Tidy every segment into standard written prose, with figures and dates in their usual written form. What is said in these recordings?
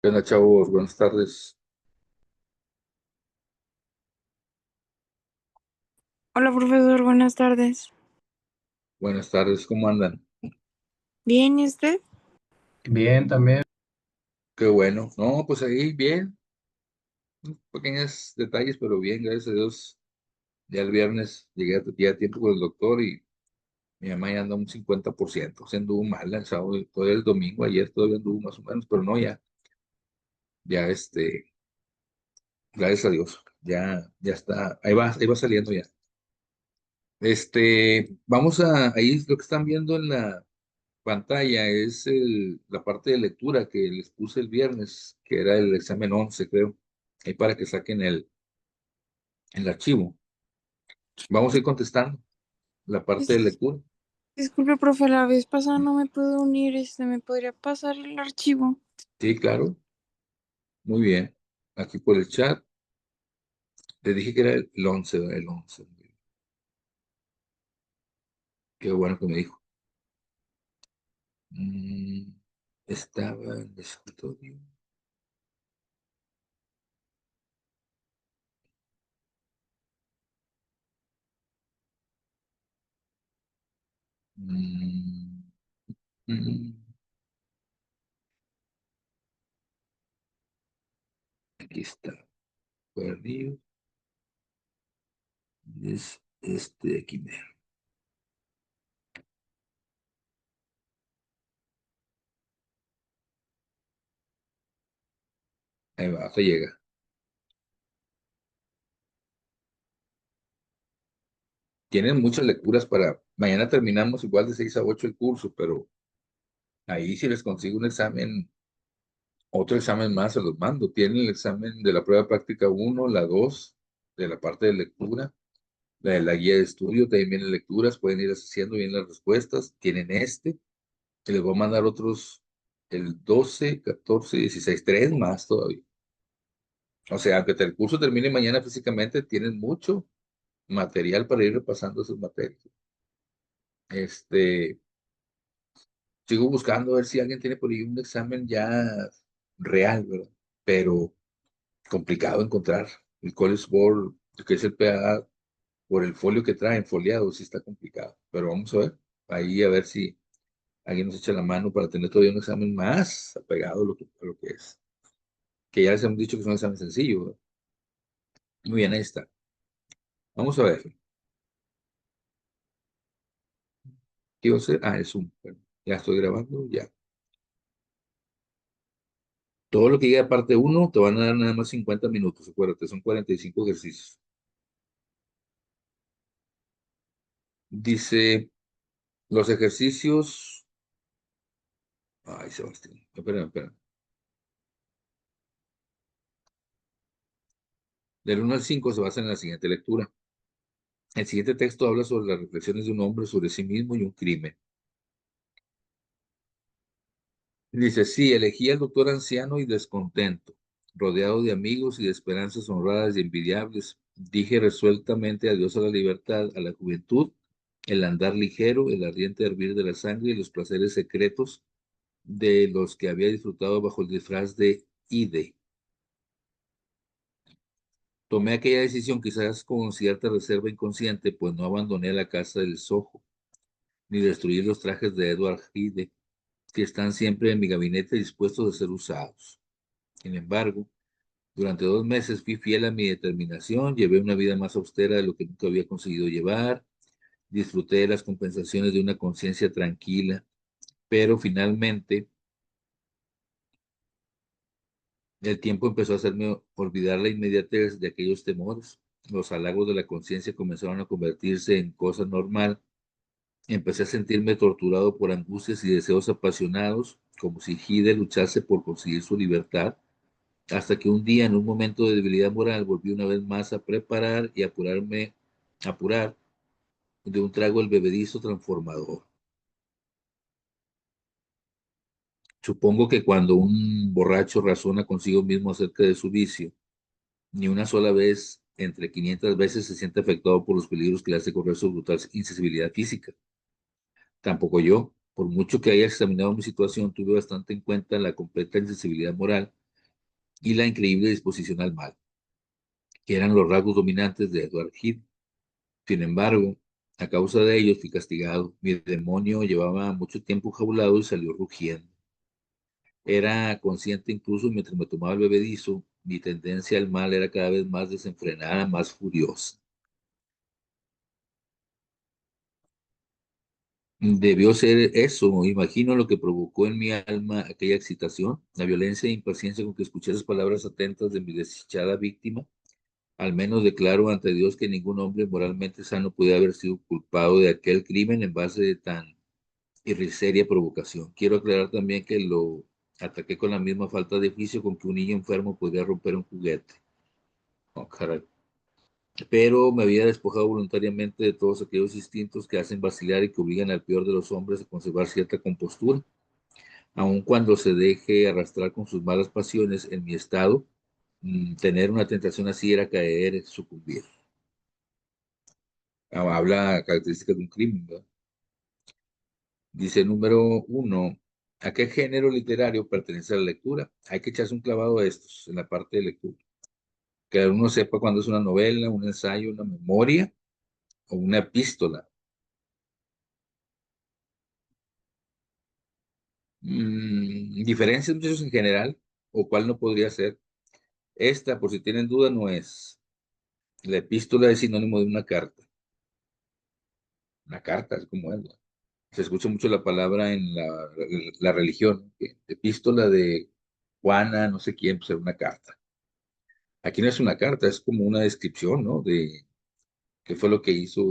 ¿Qué onda, chavos? Buenas tardes. Hola, profesor, buenas tardes. Buenas tardes, ¿cómo andan? Bien, ¿y usted? Bien, también. Qué bueno. No, pues ahí bien. Pequeños detalles, pero bien, gracias a Dios. Ya el viernes llegué a tiempo con el doctor y mi mamá ya anda un 50%. Se anduvo mal el sábado, y todo el domingo, ayer todavía anduvo más o menos, pero no, ya gracias a Dios. Ya está, ahí va saliendo ya. Ahí lo que están viendo en la pantalla es la parte de lectura que les puse el viernes, que era el examen 11 creo, ahí para que saquen el archivo. Vamos a ir contestando la parte de Dis- lectura. Disculpe, profe, la vez pasada no me pude unir, ¿me podría pasar el archivo? Sí, claro, muy bien. Aquí por el chat, te dije que era el 11, ¿verdad? El 11. Qué bueno que me dijo. Mm, Estaba en el escritorio. Mm, mm, Aquí está, perdido. Es aquí mero. Ahí va, te llega. Tienen muchas lecturas mañana terminamos igual de 6 a 8 el curso, pero ahí si les consigo un examen, otro examen más se los mando. Tienen el examen de la prueba práctica uno, la 2 de la parte de lectura, la de la guía de estudio, también vienen lecturas, pueden ir haciendo bien las respuestas. Tienen que les voy a mandar otros, el 12, 14, 16, tres más todavía. O sea, aunque el curso termine mañana físicamente, tienen mucho material para ir repasando esas materias. Este, Sigo buscando a ver si alguien tiene por ahí un examen ya real, ¿verdad? Pero complicado encontrar el College Board, que es el PA, por el folio que traen, foliado, sí está complicado. Pero vamos a ver, ahí a ver si alguien nos echa la mano para tener todavía un examen más apegado a lo que es. Que ya les hemos dicho que es un examen sencillo, ¿verdad? Muy bien, ahí está. Vamos a ver. ¿Qué iba a hacer? Ah, es un. Bueno, ya estoy grabando, ya. Todo lo que llegue a parte uno te van a dar nada más 50 minutos, acuérdate, son 45 ejercicios. Dice, los ejercicios. Ay, Sebastián. Espera, espera. Del 1 al 5 se basa en la siguiente lectura. El siguiente texto habla sobre las reflexiones de un hombre sobre sí mismo y un crimen. Dice, sí, elegí al doctor anciano y descontento, rodeado de amigos y de esperanzas honradas y envidiables. Dije resueltamente adiós a la libertad, a la juventud, el andar ligero, el ardiente hervir de la sangre y los placeres secretos de los que había disfrutado bajo el disfraz de Ide. Tomé aquella decisión quizás con cierta reserva inconsciente, pues no abandoné la casa del Soho, ni destruí los trajes de Edward Hyde, que están siempre en mi gabinete dispuestos a ser usados. Sin embargo, durante 2 meses fui fiel a mi determinación, llevé una vida más austera de lo que nunca había conseguido llevar, disfruté de las compensaciones de una conciencia tranquila, pero finalmente el tiempo empezó a hacerme olvidar la inmediatez de aquellos temores. Los halagos de la conciencia comenzaron a convertirse en cosa normal. Empecé a sentirme torturado por angustias y deseos apasionados, como si Hide luchase por conseguir su libertad, hasta que un día, en un momento de debilidad moral, volví una vez más a preparar y apurar de un trago el bebedizo transformador. Supongo que cuando un borracho razona consigo mismo acerca de su vicio, ni una sola vez entre 500 veces se siente afectado por los peligros que le hace correr su brutal insensibilidad física. Tampoco yo, por mucho que haya examinado mi situación, tuve bastante en cuenta la completa insensibilidad moral y la increíble disposición al mal, que eran los rasgos dominantes de Edward Heath. Sin embargo, a causa de ellos fui castigado. Mi demonio llevaba mucho tiempo enjaulado y salió rugiendo. Era consciente incluso mientras me tomaba el bebedizo. Mi tendencia al mal era cada vez más desenfrenada, más furiosa. Debió ser eso, imagino lo que provocó en mi alma aquella excitación, la violencia e impaciencia con que escuché las palabras atentas de mi desdichada víctima. Al menos declaro ante Dios que ningún hombre moralmente sano puede haber sido culpado de aquel crimen en base de tan irrisoria provocación. Quiero aclarar también que lo ataqué con la misma falta de juicio con que un niño enfermo podría romper un juguete. Oh, caray. Pero me había despojado voluntariamente de todos aquellos instintos que hacen vacilar y que obligan al peor de los hombres a conservar cierta compostura, aun cuando se deje arrastrar con sus malas pasiones. En mi estado, tener una tentación así era caer, sucumbir. Habla características de un crimen, ¿verdad? Dice número uno, ¿a qué género literario pertenece la lectura? Hay que echarse un clavado a estos en la parte de lectura. Que uno sepa cuándo es una novela, un ensayo, una memoria o una epístola. Diferencias muchachos en general, o cuál no podría ser. Esta, por si tienen duda, no es. La epístola es sinónimo de una carta. Una carta es como es, ¿no? Se escucha mucho la palabra en la religión, ¿no? Que epístola de Juana, no sé quién, pues era una carta. Aquí no es una carta, es como una descripción, ¿no? De qué fue lo que hizo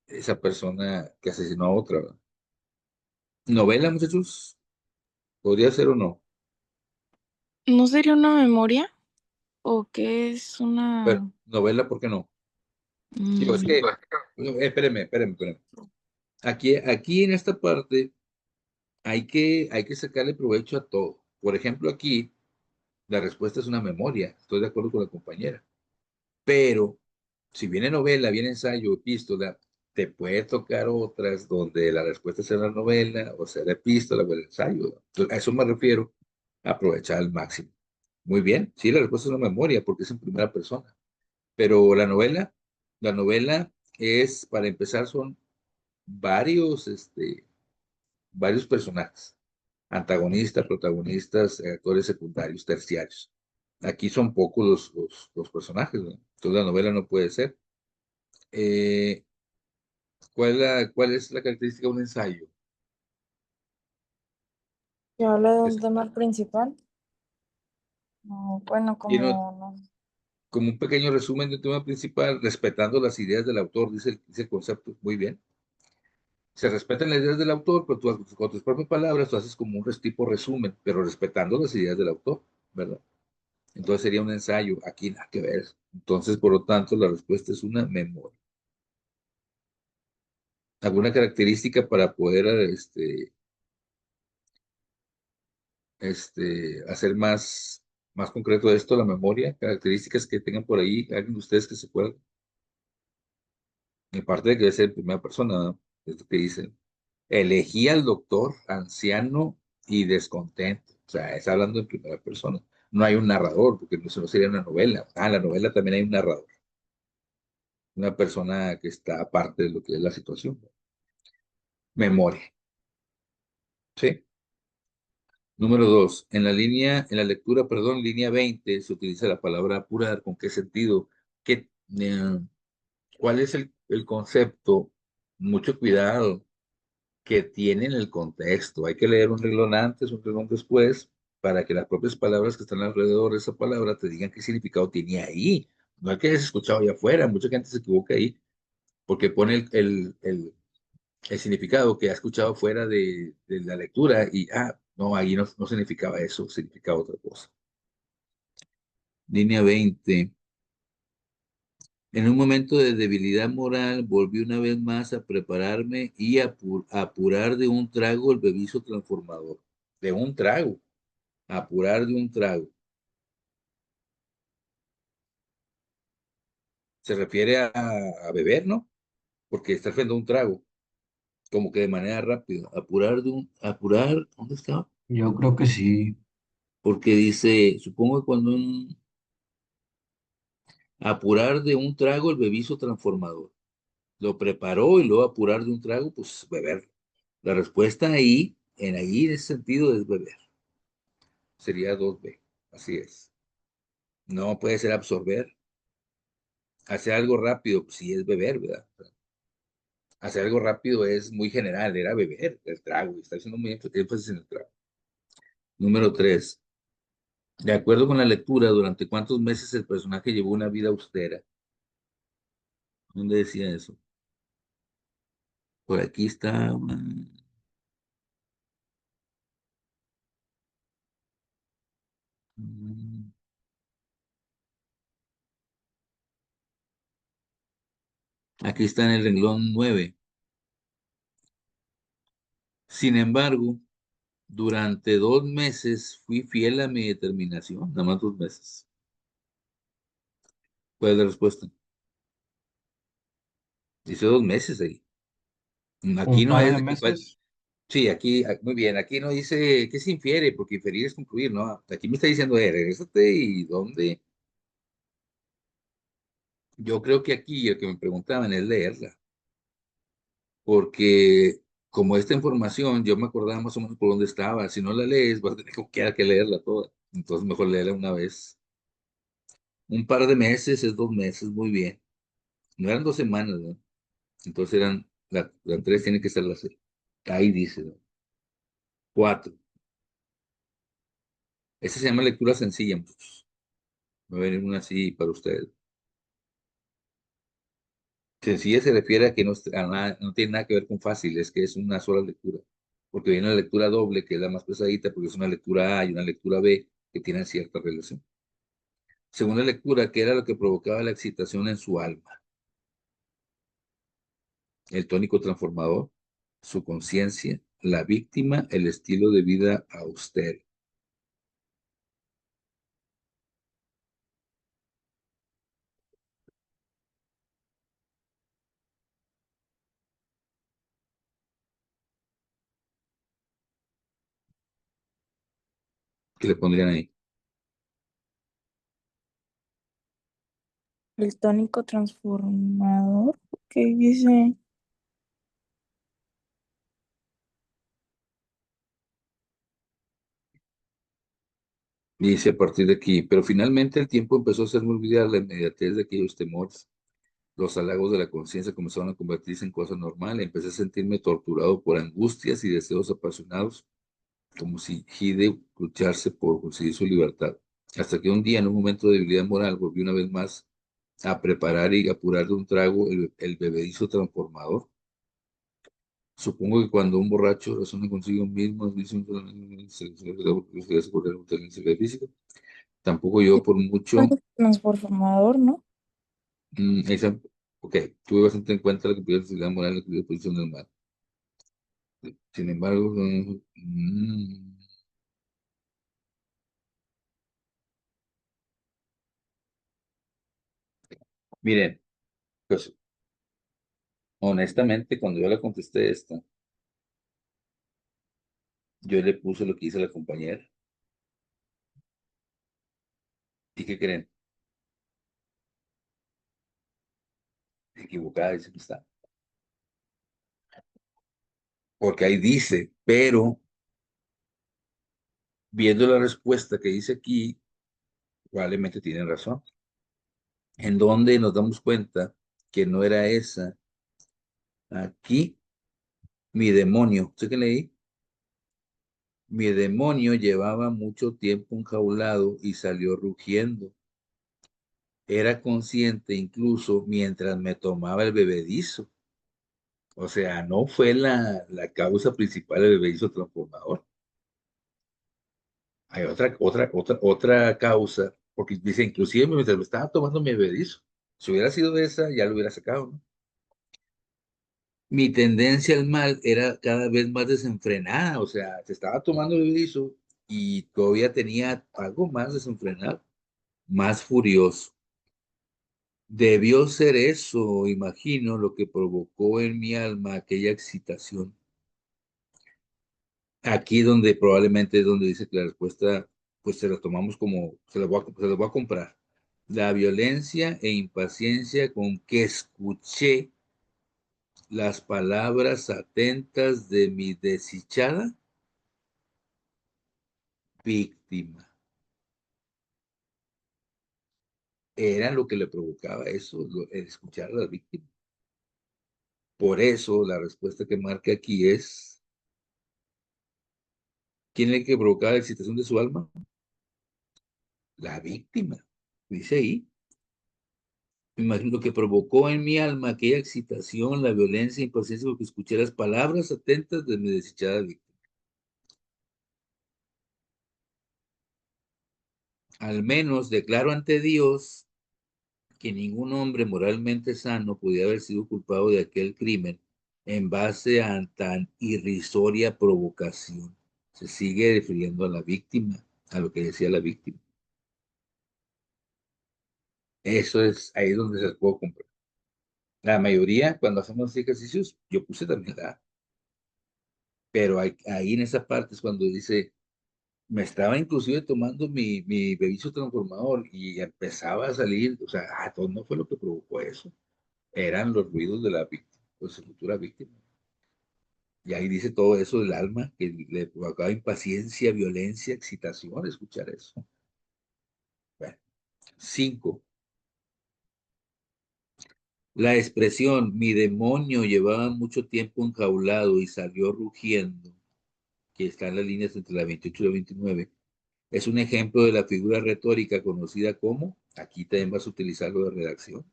esa persona que asesinó a otra, ¿verdad? Novela, muchachos, podría ser o no. ¿No sería una memoria? ¿O qué es Pero una...? novela, ¿por qué no? Digo, es mm, que, no, espéreme. Aquí en esta parte hay que sacarle provecho a todo. Por ejemplo, aquí la respuesta es una memoria. Estoy de acuerdo con la compañera. Pero si viene novela, viene ensayo, epístola, te puede tocar otras donde la respuesta sea la novela, o sea la epístola o el ensayo. Entonces, a eso me refiero, aprovechar al máximo. Muy bien, sí, la respuesta es una memoria porque es en primera persona. Pero la novela es, para empezar, son varios, varios personajes, antagonistas, protagonistas, actores secundarios, terciarios. Aquí son pocos los personajes, ¿no? Entonces la novela no puede ser. Eh, ¿cuál es la característica de un ensayo? ¿Que habla de un Es, tema principal? No, bueno, tiene como no. como un pequeño resumen del tema principal, respetando las ideas del autor, dice el concepto, muy bien. Se respetan las ideas del autor, pero tú con tus propias palabras tú haces como un tipo resumen, pero respetando las ideas del autor, ¿verdad? Entonces sería un ensayo, aquí nada que ver. Entonces, por lo tanto, la respuesta es una memoria. ¿Alguna característica para poder hacer más concreto esto, la memoria? Características que tengan por ahí, alguien de ustedes que se acuerden. En parte de que debe ser en primera persona, ¿no? Es lo que dicen. Elegí al doctor anciano y descontento. O sea, es hablando en primera persona. No hay un narrador, porque eso no sería una novela. En la novela también hay un narrador, una persona que está aparte de lo que es la situación. Memoria. ¿Sí? Número dos, en la lectura, perdón, línea 20 se utiliza la palabra apurar. ¿Con qué sentido? ¿Qué, eh, ¿Cuál es el concepto? Mucho cuidado que tiene en el contexto. Hay que leer un renglón antes, un renglón después, para que las propias palabras que están alrededor de esa palabra te digan qué significado tiene ahí. No hay que hayas escuchado allá afuera. Mucha gente se equivoca ahí porque pone el significado que ha escuchado fuera de la lectura y, no, ahí no significaba eso, significaba otra cosa. Línea 20. En un momento de debilidad moral, volví una vez más a prepararme y a apurar de un trago el bevizo transformador. De un trago, apurar de un trago. Se refiere a beber, ¿no? Porque está frente a un trago, como que de manera rápida. Apurar, ¿dónde estaba? Yo creo que sí. porque dice, supongo que cuando apurar de un trago el bebizo transformador. Lo preparó y luego apurar de un trago, pues beber. La respuesta ahí, en ese sentido, es beber. Sería 2B. Así es. No puede ser absorber. Hacer algo rápido, pues sí es beber, ¿verdad? Hacer algo rápido es muy general, era beber el trago. Está haciendo muy énfasis en el trago. Número 3. De acuerdo con la lectura, ¿durante cuántos meses el personaje llevó una vida austera? ¿Dónde decía eso? Por aquí está. Mm, Aquí está en el renglón 9. Sin embargo, durante 2 meses fui fiel a mi determinación, nada más 2 meses. ¿Cuál es la respuesta? Dice 2 meses ahí. Un Aquí no par es de de que meses. sí, aquí, muy bien, aquí no dice que se infiere, porque inferir es concluir, ¿no? Aquí me está diciendo, regrésate y dónde. Yo creo que aquí el que me preguntaban es leerla, porque como esta información yo me acordaba más o menos por dónde estaba. Si no la lees, vas a tener como quiera que leerla toda. Entonces mejor leerla una vez. Un par de meses es 2 meses, muy bien. No eran 2 semanas, ¿no? Entonces la 3 tiene que ser la 6. Ahí dice, ¿no? 4. Esta se llama lectura sencilla, muchachos. Va a venir una así para ustedes. Sencilla se refiere a que no tiene nada que ver con fácil, es que es una sola lectura. Porque viene la lectura doble, que es la más pesadita, porque es una lectura A y una lectura B que tienen cierta relación. Segunda lectura, ¿qué era lo que provocaba la excitación en su alma? El tónico transformador, su conciencia, la víctima, el estilo de vida austero. ¿Qué le pondrían ahí? El tónico transformador, que dice, Dice a partir de aquí, pero finalmente el tiempo empezó a hacerme olvidar la inmediatez de aquellos temores. Los halagos de la conciencia comenzaron a convertirse en cosas normales. Empecé a sentirme torturado por angustias y deseos apasionados, como si Hide lucharse por conseguir su libertad. Hasta que un día, en un momento de debilidad moral, volví una vez más a preparar y apurar de un trago el bebedizo transformador. Supongo que cuando un borracho razona consigo mismo, dice se correr un inteligencia física. Tampoco yo por mucho. tónico transformador, ¿no? Esa, ok, tuve bastante en cuenta la que pudiera ser la moral en la posición del mal. Sin embargo, miren, pues honestamente, cuando yo le contesté esta, yo le puse lo que hizo la compañera. ¿Y qué creen? Equivocada, dice que está. Porque ahí dice, pero viendo la respuesta que dice aquí, probablemente tienen razón. En donde nos damos cuenta que no era esa. Aquí, mi demonio. ¿Sé qué leí? Mi demonio llevaba mucho tiempo enjaulado y salió rugiendo. Era consciente incluso mientras me tomaba el bebedizo. O sea, no fue la causa principal del bebedizo transformador. Hay otra causa, porque dice, inclusive mientras me estaba tomando mi bebedizo. Si hubiera sido esa, ya lo hubiera sacado, ¿no? Mi tendencia al mal era cada vez más desenfrenada, o sea, se estaba tomando el bebedizo y todavía tenía algo más desenfrenado, más furioso. Debió ser eso, imagino, lo que provocó en mi alma aquella excitación. Aquí donde probablemente es donde dice que la respuesta pues se las tomamos como, se las voy a comprar. La violencia e impaciencia con que escuché las palabras atentas de mi desdichada víctima. Era lo que le provocaba eso, el escuchar a la víctima. Por eso la respuesta que marca aquí es, ¿quién es el que provocaba la excitación de su alma? La víctima. Dice ahí. Me imagino lo que provocó en mi alma aquella excitación, la violencia e impaciencia porque escuché las palabras atentas de mi desdichada víctima. Al menos declaro ante Dios que ningún hombre moralmente sano podía haber sido culpado de aquel crimen en base a tan irrisoria provocación. Se sigue refiriendo a la víctima, a lo que decía la víctima. Eso es ahí donde se puede comprar. La mayoría, cuando hacemos ejercicios, yo puse también la, pero ahí en esa parte es cuando dice, me estaba inclusive tomando mi bebicio transformador y empezaba a salir, o sea, todo no fue lo que provocó eso, eran los ruidos de la víctima, de su futura víctima. Y ahí dice todo eso del alma, que le provocaba impaciencia, violencia, excitación, escuchar eso. Bueno, 5. La expresión, mi demonio llevaba mucho tiempo enjaulado y salió rugiendo, que está en las líneas entre la 28 y la 29, es un ejemplo de la figura retórica conocida como, aquí también vas a utilizarlo de redacción,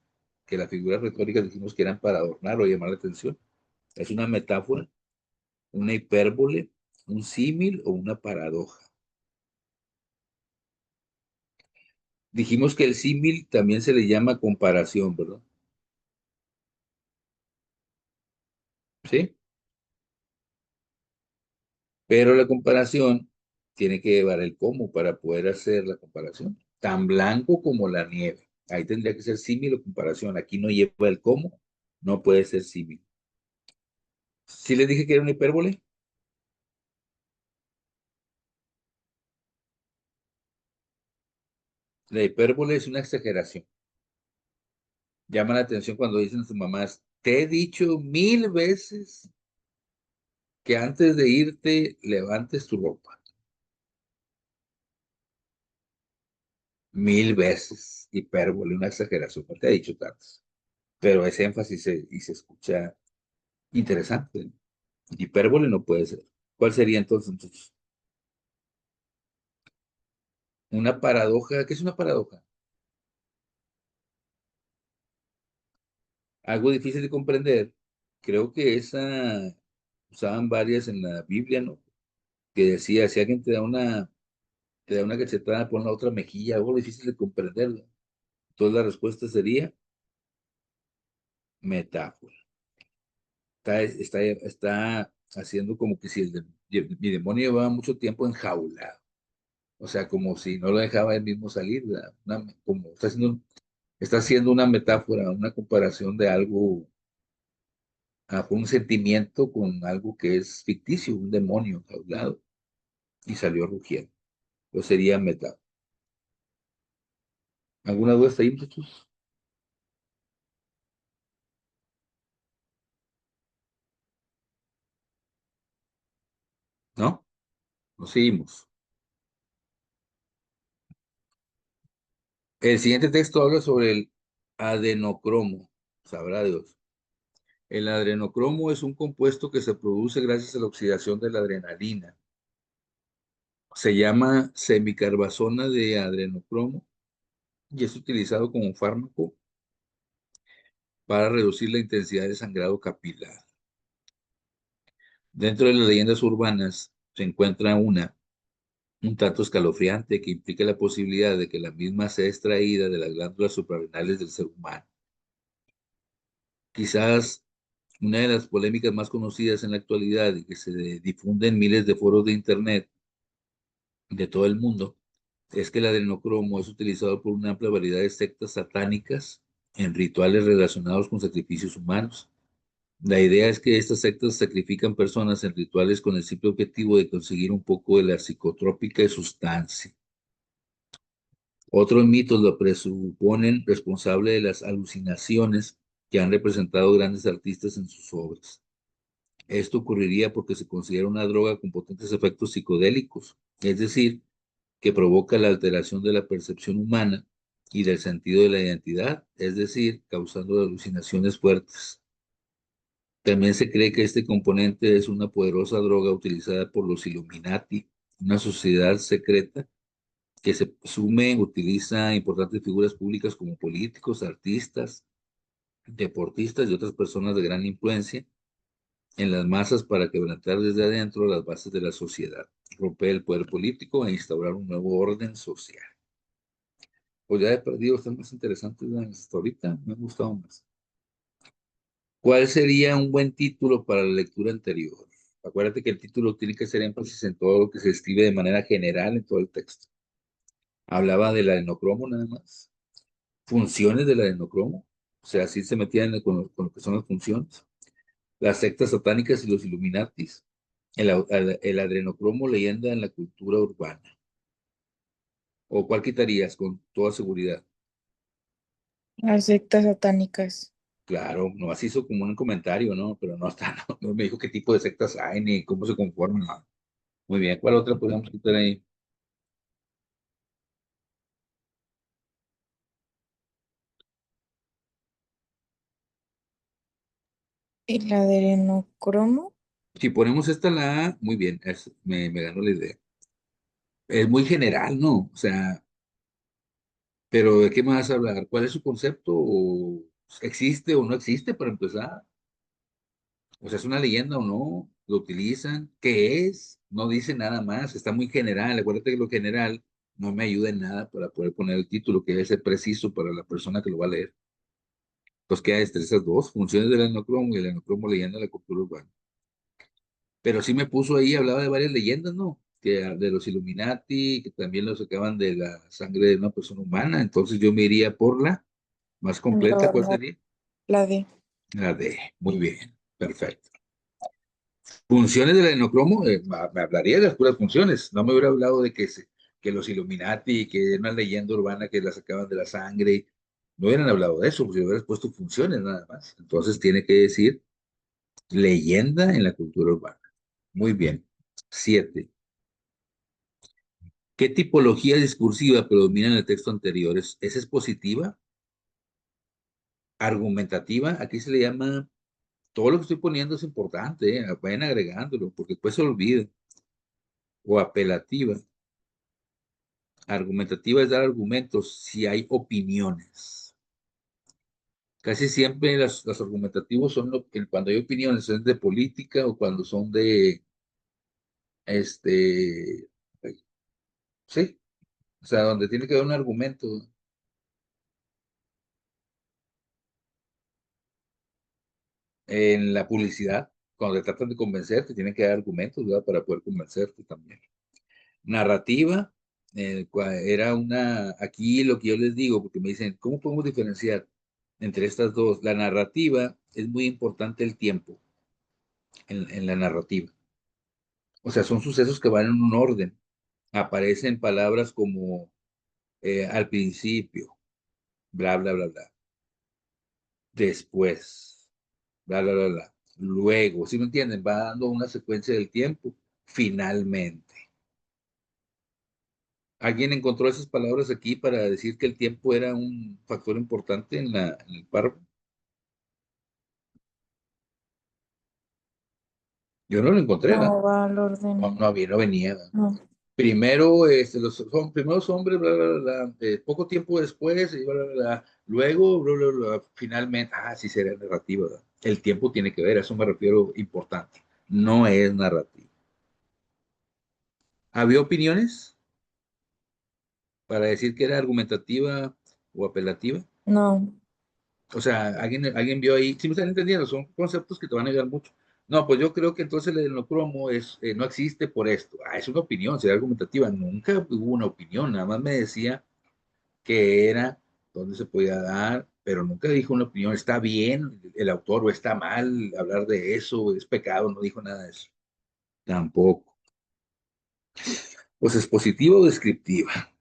que las figuras retóricas dijimos que eran para adornar o llamar la atención. Es una metáfora, una hipérbole, un símil o una paradoja. Dijimos que el símil también se le llama comparación, ¿verdad? Sí, pero la comparación tiene que llevar el cómo para poder hacer la comparación. Tan blanco como la nieve. Ahí tendría que ser símil o comparación. Aquí no lleva el cómo, no puede ser símil. ¿Sí les dije que era una hipérbole? La hipérbole es una exageración. Llama la atención cuando dicen a sus mamás, te he dicho 1000 veces que antes de irte levantes tu ropa. 1000 veces. Hipérbole, una exageración. No te he dicho tantas. Pero ese énfasis y se escucha interesante. Hipérbole no puede ser. ¿Cuál sería entonces? Una paradoja. ¿Qué es una paradoja? Algo difícil de comprender. Creo que esa usaban varias en la Biblia, ¿no? Que decía, si alguien te da una cachetada, pon la otra mejilla, algo difícil de comprenderlo. Entonces la respuesta sería metáfora. Está haciendo como que si mi demonio llevaba mucho tiempo enjaulado. O sea, como si no lo dejaba él mismo salir, ¿verdad? Como está haciendo una metáfora, una comparación de algo, un sentimiento con algo que es ficticio, un demonio enjaulado, y salió rugiendo. Pues sería metáfora. ¿Alguna duda hasta ahí, muchachos? ¿No? Nos seguimos. El siguiente texto habla sobre el adenocromo, sabrá Dios. El adrenocromo es un compuesto que se produce gracias a la oxidación de la adrenalina. Se llama semicarbazona de adrenocromo y es utilizado como fármaco para reducir la intensidad de sangrado capilar. Dentro de las leyendas urbanas se encuentra una un tanto escalofriante que implica la posibilidad de que la misma sea extraída de las glándulas suprarrenales del ser humano. Quizás una de las polémicas más conocidas en la actualidad y que se difunde en miles de foros de Internet de todo el mundo es que el adrenocromo es utilizado por una amplia variedad de sectas satánicas en rituales relacionados con sacrificios humanos. La idea es que estas sectas sacrifican personas en rituales con el simple objetivo de conseguir un poco de la psicotrópica sustancia. Otros mitos lo presuponen responsable de las alucinaciones que han representado grandes artistas en sus obras. Esto ocurriría porque se considera una droga con potentes efectos psicodélicos, es decir, que provoca la alteración de la percepción humana y del sentido de la identidad, es decir, causando alucinaciones fuertes. También se cree que este componente es una poderosa droga utilizada por los Illuminati, una sociedad secreta que se presume utiliza importantes figuras públicas como políticos, artistas, deportistas y otras personas de gran influencia en las masas para quebrantar desde adentro las bases de la sociedad, romper el poder político e instaurar un nuevo orden social. Pues ya he perdido, están más interesantes hasta ahorita, me han gustado más. ¿Cuál sería un buen título para la lectura anterior? Acuérdate que el título tiene que hacer énfasis en todo lo que se escribe de manera general en todo el texto. Hablaba del adenocromo nada más, funciones del adenocromo, o sea, así se metían con lo que son las funciones, las sectas satánicas y los Illuminatis, el adrenocromo, leyenda en la cultura urbana. ¿O cuál quitarías con toda seguridad? Las sectas satánicas. Claro, nomás hizo como un comentario, ¿no? Pero no está, no me dijo qué tipo de sectas hay ni cómo se conforman. No. Muy bien, ¿cuál otra podemos quitar ahí? El adrenocromo. Si ponemos esta la A, muy bien, me ganó la idea. Es muy general, ¿no? O sea, pero ¿de qué me vas a hablar? ¿Cuál es su concepto? ¿O existe o no existe para empezar? O sea, ¿es una leyenda o no? ¿Lo utilizan? ¿Qué es? No dice nada más, está muy general. Acuérdate que lo general no me ayuda en nada para poder poner el título, que debe ser preciso para la persona que lo va a leer. Entonces queda entre esas dos, funciones del enocromo y el enocromo leyenda de la cultura urbana. Pero sí me puso ahí, hablaba de varias leyendas, ¿no? Que de los Illuminati, que también los sacaban de la sangre de una persona humana. Entonces yo me iría por la más completa, La, ¿cuál la, sería? la de. La D. Muy bien, perfecto. Funciones del enocromo, me hablaría de las puras funciones. No me hubiera hablado de que los Illuminati, que era una leyenda urbana que la sacaban de la sangre. No hubieran hablado de eso, pues si hubieras puesto funciones nada más. Entonces tiene que decir leyenda en la cultura urbana. Muy bien. 7. ¿Qué tipología discursiva predomina en el texto anterior? ¿Es expositiva? ¿Argumentativa? Aquí se le llama, todo lo que estoy poniendo es importante, vayan agregándolo, porque después se olvida. O apelativa. Argumentativa es dar argumentos si hay opiniones. Casi siempre los argumentativos son cuando hay opiniones, es de política o cuando son de, este, sí, o sea, donde tiene que haber un argumento. En la publicidad, cuando te tratan de convencerte, tienen que dar argumentos, ¿verdad? Para poder convencerte también. Narrativa, era aquí lo que yo les digo, porque me dicen, ¿cómo podemos diferenciar entre estas dos? La narrativa es muy importante el tiempo en la narrativa. O sea, son sucesos que van en un orden. Aparecen palabras como al principio, bla, bla, bla, bla. Después, bla, bla, bla, bla. Luego, ¿sí me entienden? Va dando una secuencia del tiempo. Finalmente. ¿Alguien encontró esas palabras aquí para decir que el tiempo era un factor importante en el párrafo? Yo no lo encontré, ¿verdad? No va al No, orden. no venía. ¿Verdad? No. Primero, los primeros hombres, bla, bla, bla, poco tiempo después, y bla, bla, bla, luego, bla, bla, bla, finalmente, sí será narrativa, ¿verdad? El tiempo tiene que ver, a eso me refiero importante. No es narrativa. ¿Había opiniones para decir que era argumentativa o apelativa? No. O sea, alguien vio ahí, si me están entendiendo, son conceptos que te van a ayudar mucho. No, pues yo creo que entonces el enocromo no existe por esto. Es una opinión, sería argumentativa. Nunca hubo una opinión, nada más me decía que era, dónde se podía dar, pero nunca dijo una opinión. Está bien el autor o está mal hablar de eso, es pecado, no dijo nada de eso. Tampoco. Pues es positiva o descriptiva.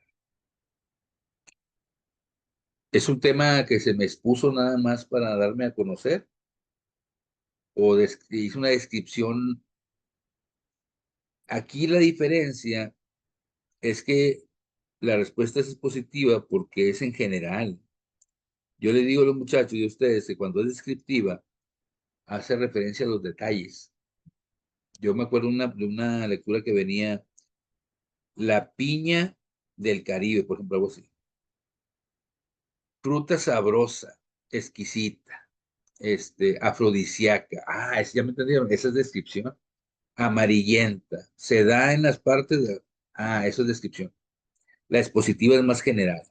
¿Es un tema que se me expuso nada más para darme a conocer? ¿O hice una descripción? Aquí la diferencia es que la respuesta es positiva porque es en general. Yo le digo a los muchachos y a ustedes que cuando es descriptiva, hace referencia a los detalles. Yo me acuerdo de una lectura que venía, la piña del Caribe, por ejemplo, algo así. Fruta sabrosa, exquisita, afrodisíaca. Ah, ya me entendieron, esa es descripción. Amarillenta, se da en las partes de... Ah, eso es descripción. La expositiva es más general.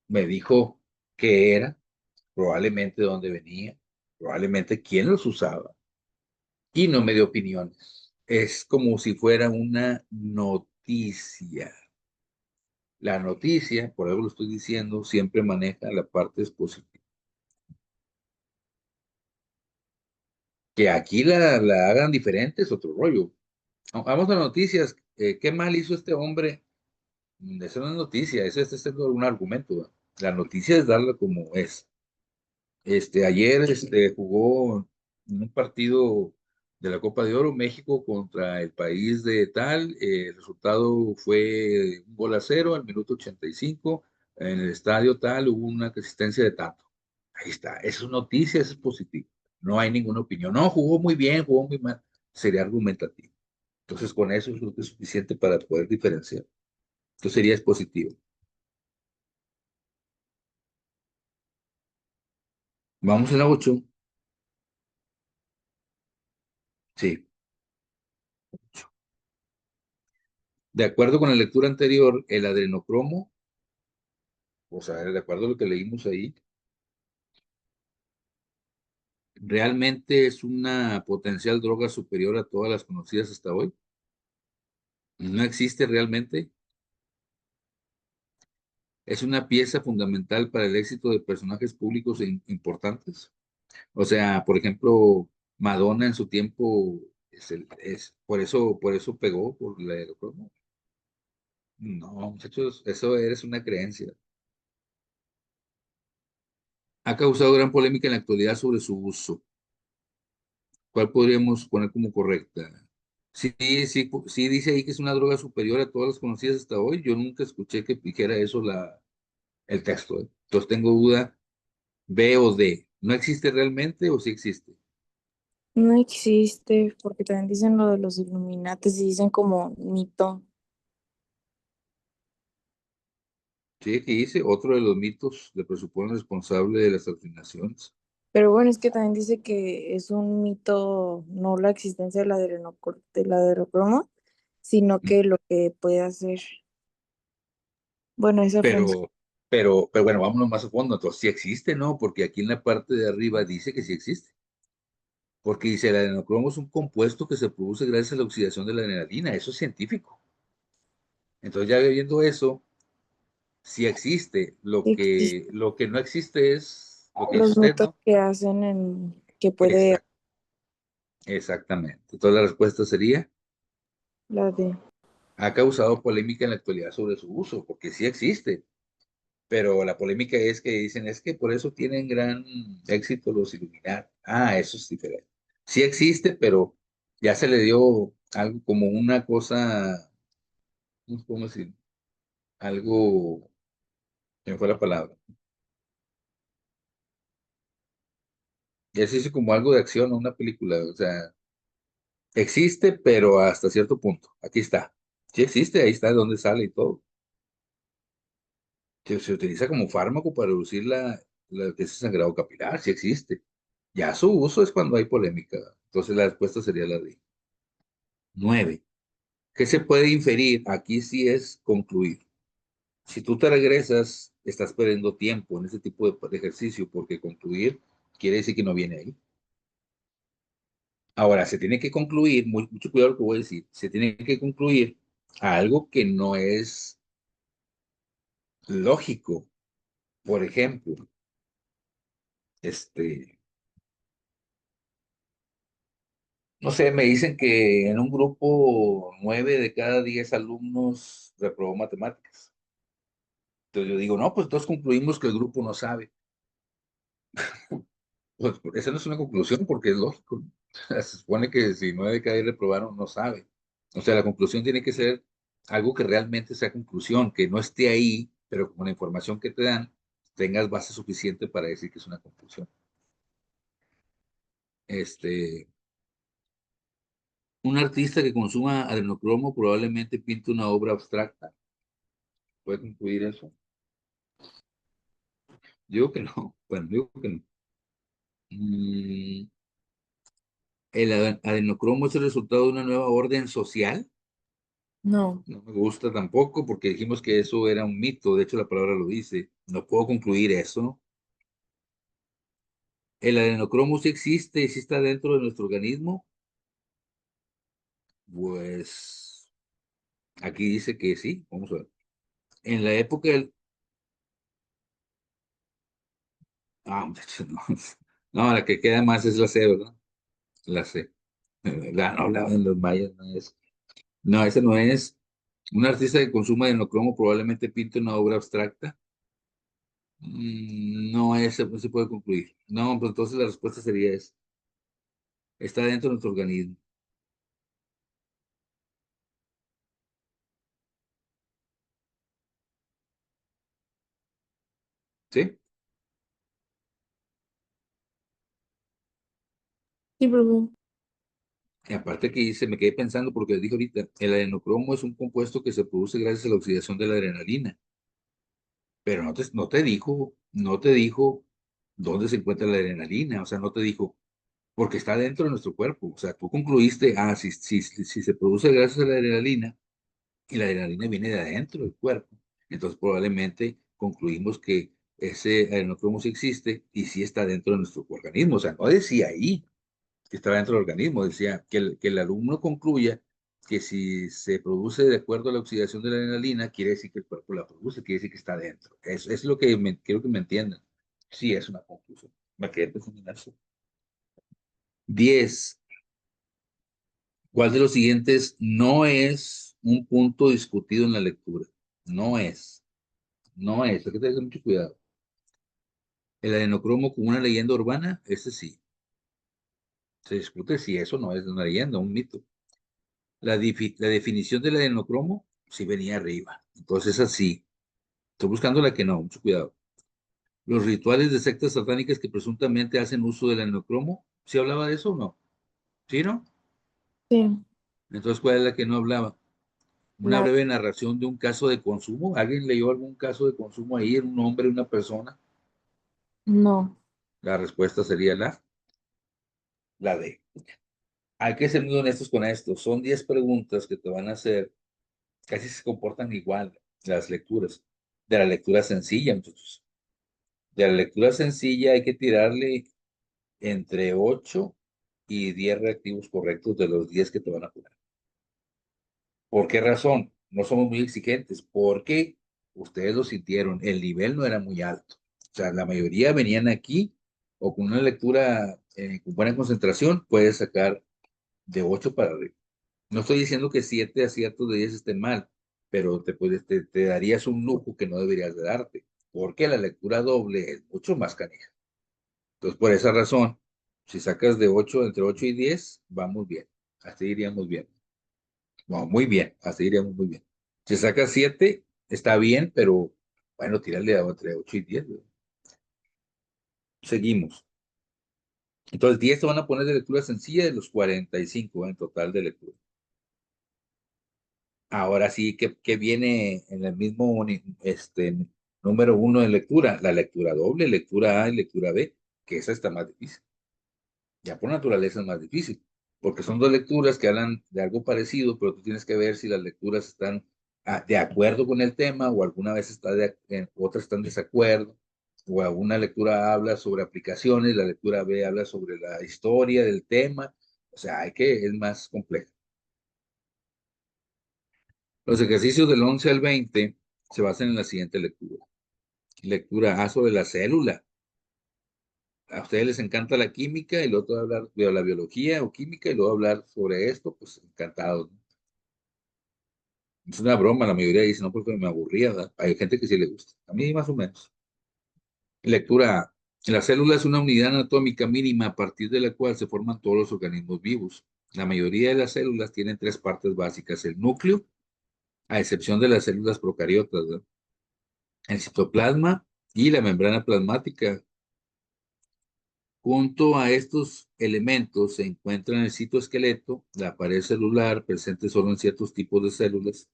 Me dijo qué era, probablemente de dónde venía, probablemente quién los usaba, y no me dio opiniones. Es como si fuera una noticia. La noticia, por algo lo estoy diciendo, siempre maneja la parte expositiva. Que aquí la hagan diferente es otro rollo. Vamos a noticias. ¿Qué mal hizo este hombre? Eso no es noticia, eso es un argumento. ¿Va? La noticia es darla como es. Ayer jugó en un partido de la Copa de Oro México contra el país de tal. El resultado fue 1-0 al minuto 85. En el estadio tal hubo una asistencia de tanto. Ahí está. Eso es noticia, eso es positivo. No hay ninguna opinión. No, jugó muy bien, jugó muy mal. Sería argumentativo. Entonces, con eso creo que es suficiente para poder diferenciar. Entonces, sería expositivo. Vamos en la 8. Sí. De acuerdo con la lectura anterior, el adrenocromo, o sea, de acuerdo a lo que leímos ahí, realmente es una potencial droga superior a todas las conocidas hasta hoy. No existe realmente. Es una pieza fundamental para el éxito de personajes públicos importantes. O sea, por ejemplo, Madonna en su tiempo por eso pegó por el adrenocromo. No, muchachos, eso es una creencia. Ha causado gran polémica en la actualidad sobre su uso. ¿Cuál podríamos poner como correcta? Sí, sí, sí dice ahí que es una droga superior a todas las conocidas hasta hoy. Yo nunca escuché que dijera eso el texto, ¿eh? Entonces tengo duda, B o D. ¿No existe realmente o sí existe? No existe, porque también dicen lo de los Illuminates y dicen como mito. Sí, aquí dice otro de los mitos le presupone responsable de las alucinaciones. Pero bueno, es que también dice que es un mito, no la existencia de del adrenocromo, sino Mm. que lo que puede hacer. Bueno, esa frase. Pero, pero bueno, vámonos más a fondo. Entonces, sí existe, ¿no? Porque aquí en la parte de arriba dice que sí existe. Porque dice, el adenocromo es un compuesto que se produce gracias a la oxidación de la adrenalina. Eso es científico. Entonces, ya viendo eso, sí existe. Existen Lo que no existe es lo que dice los usted, mitos ¿no? que hacen en que puede Exact- exactamente. Entonces, la respuesta sería, la de ha causado polémica en la actualidad sobre su uso, porque sí existe. Pero la polémica es que dicen, es que por eso tienen gran éxito los Illuminati. Ah, eso es diferente. Sí existe, pero ya se le dio algo como una cosa, ¿cómo decir? Algo, se me fue la palabra. Ya se hizo como algo de acción o una película. O sea, existe, pero hasta cierto punto. Aquí está. Sí existe, ahí está de dónde sale y todo. Se utiliza como fármaco para reducir la que es sangrado capilar, sí existe. Ya su uso es cuando hay polémica. Entonces la respuesta sería la D. 9. ¿Qué se puede inferir? Aquí sí es concluir. Si tú te regresas, estás perdiendo tiempo en ese tipo de ejercicio porque concluir quiere decir que no viene ahí. Ahora, se tiene que concluir, mucho cuidado lo que voy a decir, se tiene que concluir a algo que no es lógico. Por ejemplo, este, no sé, me dicen que en un grupo 9 de cada 10 alumnos reprobó matemáticas. Entonces yo digo, no, pues todos concluimos que el grupo no sabe. Pues esa no es una conclusión porque es lógico. Se supone que si 9 de cada 10 reprobaron, no sabe. O sea, la conclusión tiene que ser algo que realmente sea conclusión, que no esté ahí, pero con la información que te dan, tengas base suficiente para decir que es una conclusión. Este, un artista que consuma adrenocromo probablemente pinte una obra abstracta. ¿Puede concluir eso? Digo que no. Bueno, digo que no. Mm, ¿El adenocromo es el resultado de una nueva orden social? No, No me gusta tampoco porque dijimos que eso era un mito. De hecho, la palabra lo dice. No puedo concluir eso. ¿El adenocromo sí existe y sí está dentro de nuestro organismo? Pues aquí dice que sí. Vamos a ver. En la época del... Ah, muchachos, no. No, la que queda más es la C, ¿verdad? La C. No, la en los mayas no es. No, esa no es. Un artista que consuma adenocromo probablemente pinte una obra abstracta. No, ese no se puede concluir. No, pues entonces la respuesta sería esa. Está dentro de nuestro organismo. ¿Sí? sí, profe. Y aparte que dice, me quedé pensando porque dijo ahorita, el adenocromo es un compuesto que se produce gracias a la oxidación de la adrenalina, pero no te dijo dónde se encuentra la adrenalina, o sea, no te dijo, porque está dentro de nuestro cuerpo, o sea, tú concluiste, si se produce gracias a la adrenalina, y la adrenalina viene de adentro del cuerpo, entonces probablemente concluimos que ese adenocromo sí existe y sí está dentro de nuestro organismo, o sea, no decía ahí que estaba dentro del organismo. Decía que el alumno concluya que si se produce de acuerdo a la oxidación de la adrenalina, quiere decir que el cuerpo la produce, quiere decir que está dentro. Es lo que quiero que me entiendan. Sí, es una conclusión. Me quedé pensando en eso. 10. ¿Cuál de los siguientes no es un punto discutido en la lectura? No es. No es. Hay que tener mucho cuidado. El adenocromo como una leyenda urbana, ese sí. Se discute si eso no es una leyenda, un mito. La definición del adenocromo sí venía arriba. Entonces, así. Estoy buscando la que no, mucho cuidado. Los rituales de sectas satánicas que presuntamente hacen uso del adenocromo, ¿sí hablaba de eso o no? ¿Sí, no? Sí, Entonces, ¿cuál es la que no hablaba? Una la, breve narración de un caso de consumo. ¿Alguien leyó algún caso de consumo ahí en un hombre, una persona? no, La respuesta sería la D. Hay que ser muy honestos con esto. Son 10 preguntas que te van a hacer. Casi se comportan igual las lecturas. De la lectura sencilla, muchachos. De la lectura sencilla hay que tirarle entre 8 y 10 reactivos correctos de los 10 que te van a poner. ¿Por qué razón? No somos muy exigentes, porque ustedes lo sintieron, el nivel no era muy alto. O sea, la mayoría venían aquí o con una lectura con buena concentración, puedes sacar de 8 para arriba. No estoy diciendo que 7 aciertos de 10 estén mal, pero te darías un lujo que no deberías de darte, porque la lectura doble es mucho más canija. Entonces, por esa razón, si sacas de 8 entre 8 y 10 vamos bien. Así iríamos bien. No, muy bien, así iríamos muy bien. Si sacas 7 está bien, pero bueno, tírale entre 8 y 10. ¿Verdad? Seguimos. Entonces, 10 te van a poner de lectura sencilla de los 45 en total de lectura. Ahora sí, que viene en el mismo número uno de lectura, la lectura doble, lectura A y lectura B, que esa está más difícil. Ya por naturaleza es más difícil, porque son dos lecturas que hablan de algo parecido, pero tú tienes que ver si las lecturas están de acuerdo con el tema o alguna vez otras están en desacuerdo, o alguna lectura habla sobre aplicaciones, la lectura B habla sobre la historia del tema, o sea, es más complejo. Los ejercicios del 11 al 20 se basan en la siguiente lectura. Lectura A sobre la célula. A ustedes les encanta la química y luego hablar de la biología o química y luego hablar sobre esto, pues encantados. ¿No? Es una broma, la mayoría dice, no, porque me aburría, ¿verdad? Hay gente que sí le gusta. A mí más o menos. Lectura A. La célula es una unidad anatómica mínima a partir de la cual se forman todos los organismos vivos. La mayoría de las células tienen tres partes básicas: el núcleo, a excepción de las células procariotas, ¿verdad? El citoplasma y la membrana plasmática. Junto a estos elementos se encuentran el citoesqueleto, la pared celular presente solo en ciertos tipos de células,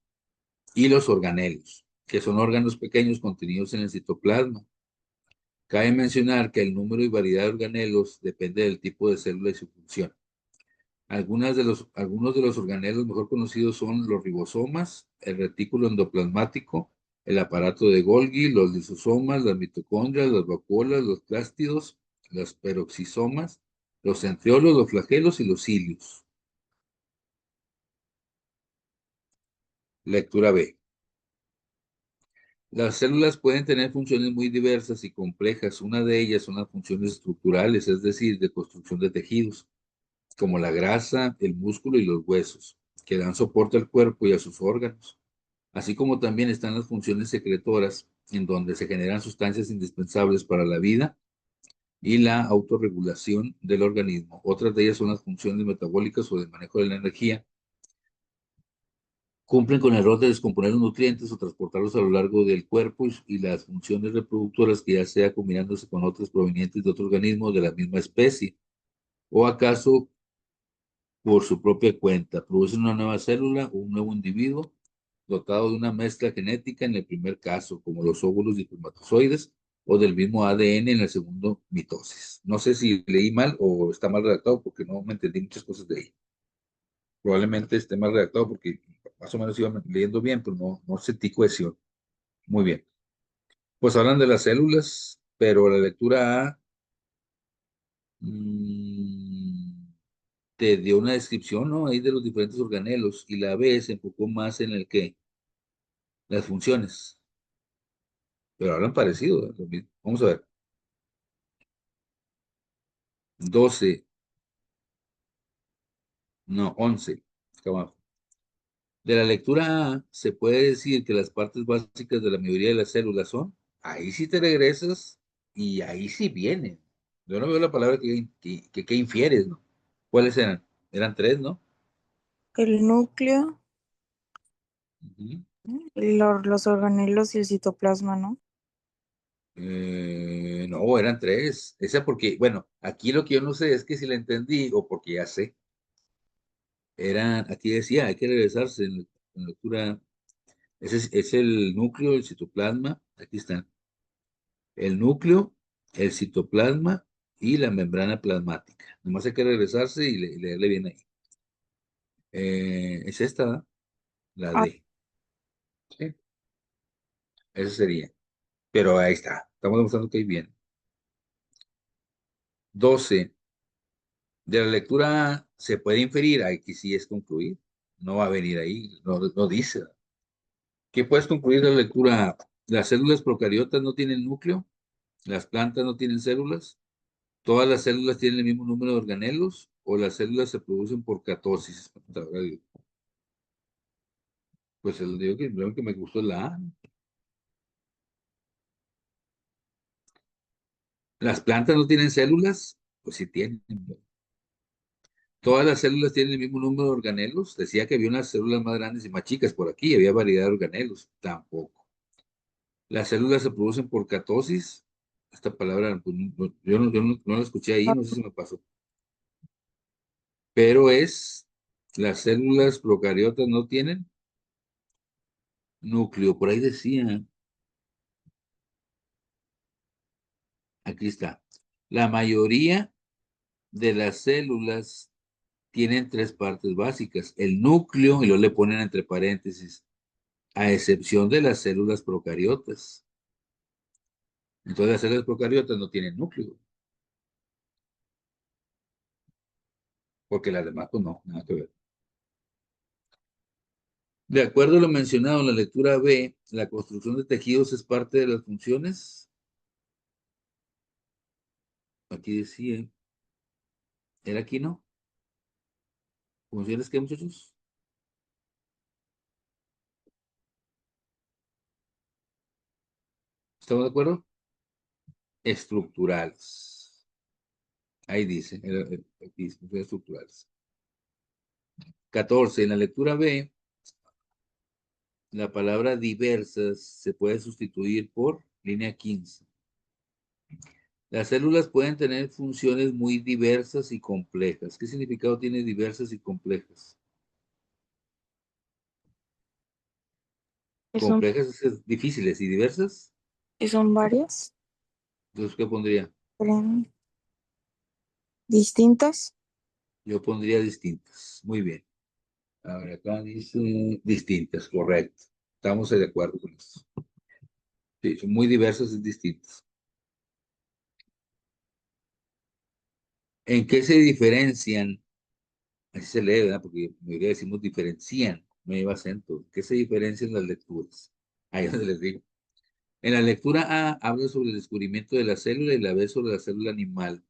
y los organelos, que son órganos pequeños contenidos en el citoplasma. Cabe mencionar que el número y variedad de organelos depende del tipo de célula y su función. Algunos de los organelos mejor conocidos son los ribosomas, el retículo endoplasmático, el aparato de Golgi, los lisosomas, las mitocondrias, las vacuolas, los clástidos, los peroxisomas, los centriolos, los flagelos y los cilios. Lectura B. Las células pueden tener funciones muy diversas y complejas. Una de ellas son las funciones estructurales, es decir, de construcción de tejidos, como la grasa, el músculo y los huesos, que dan soporte al cuerpo y a sus órganos. Así como también están las funciones secretoras, en donde se generan sustancias indispensables para la vida y la autorregulación del organismo. Otras de ellas son las funciones metabólicas o de manejo de la energía. Cumplen con el rol de descomponer los nutrientes o transportarlos a lo largo del cuerpo y las funciones reproductoras, que ya sea combinándose con otras provenientes de otro organismo de la misma especie, o acaso por su propia cuenta. Producen una nueva célula o un nuevo individuo dotado de una mezcla genética en el primer caso, como los óvulos y espermatozoides, o del mismo ADN en el segundo, mitosis. No sé si leí mal o está mal redactado, porque no me entendí muchas cosas de ahí. Probablemente esté mal redactado porque más o menos iba leyendo bien, pero no sentí cohesión. Muy bien. Pues hablan de las células, pero la lectura A te dio una descripción, ¿no? Ahí de los diferentes organelos, y la B se enfocó más en el que, las funciones, pero hablan parecido, ¿eh? Lo mismo. Vamos a ver. 12, no, 11. Acá abajo. De la lectura A se puede decir que las partes básicas de la mayoría de las células son, ahí sí te regresas y ahí sí vienen. Yo no veo la palabra que infieres, ¿no? ¿Cuáles eran? Eran tres, ¿no? El núcleo, Ujú. los organelos y el citoplasma, ¿no? No, eran tres. Esa porque, bueno, aquí lo que yo no sé es que si la entendí o porque ya sé. Aquí decía, hay que regresarse en lectura. Ese es el núcleo, el citoplasma. Aquí están. El núcleo, el citoplasma y la membrana plasmática. Nomás hay que regresarse y leerle bien ahí. Es esta, ¿verdad? La Ah, D. ¿Sí? Esa sería. Pero ahí está. Estamos demostrando que hay bien. 12. De la lectura A se puede inferir, aquí sí es concluir. No va a venir ahí, no dice. ¿Qué puedes concluir de la lectura A? Las células procariotas no tienen núcleo, las plantas no tienen células, todas las células tienen el mismo número de organelos, o las células se producen por catosis. Pues el digo que lo que me gustó es la A. Las plantas no tienen células, pues sí tienen. Todas las células tienen el mismo número de organelos. Decía que había unas células más grandes y más chicas por aquí, había variedad de organelos. Tampoco. Las células se producen por catosis. Esta palabra, pues, yo no la escuché ahí, no sé si me pasó. Pero las células procariotas no tienen núcleo. Por ahí decía, aquí está. La mayoría de las células tienen tres partes básicas: el núcleo, y luego le ponen entre paréntesis, a excepción de las células procariotas. Entonces las células procariotas no tienen núcleo, porque las demás, pues no, nada que ver. De acuerdo a lo mencionado en la lectura B, la construcción de tejidos es parte de las funciones. Aquí decía, ¿era aquí no? ¿Funciones qué, muchachos? ¿Estamos de acuerdo? Estructurales. Ahí dice, aquí dice, funciones estructurales. 14. En la lectura B, la palabra diversas se puede sustituir por línea 15. Las células pueden tener funciones muy diversas y complejas. ¿Qué significado tiene diversas y complejas? Que son, Complejas es difíciles y diversas. que son varias, Entonces, ¿qué pondría? pero distintas. Yo pondría distintas. Muy bien. A ver, acá dice distintas, correcto. Estamos de acuerdo con eso. Sí, son muy diversas y distintas. ¿En qué se diferencian? Así se lee, ¿verdad? Porque la mayoría decimos diferencian, no lleva acento. ¿Qué se diferencian las lecturas? Ahí es donde les digo. En la lectura A habla sobre el descubrimiento de la célula y la B sobre la célula animal.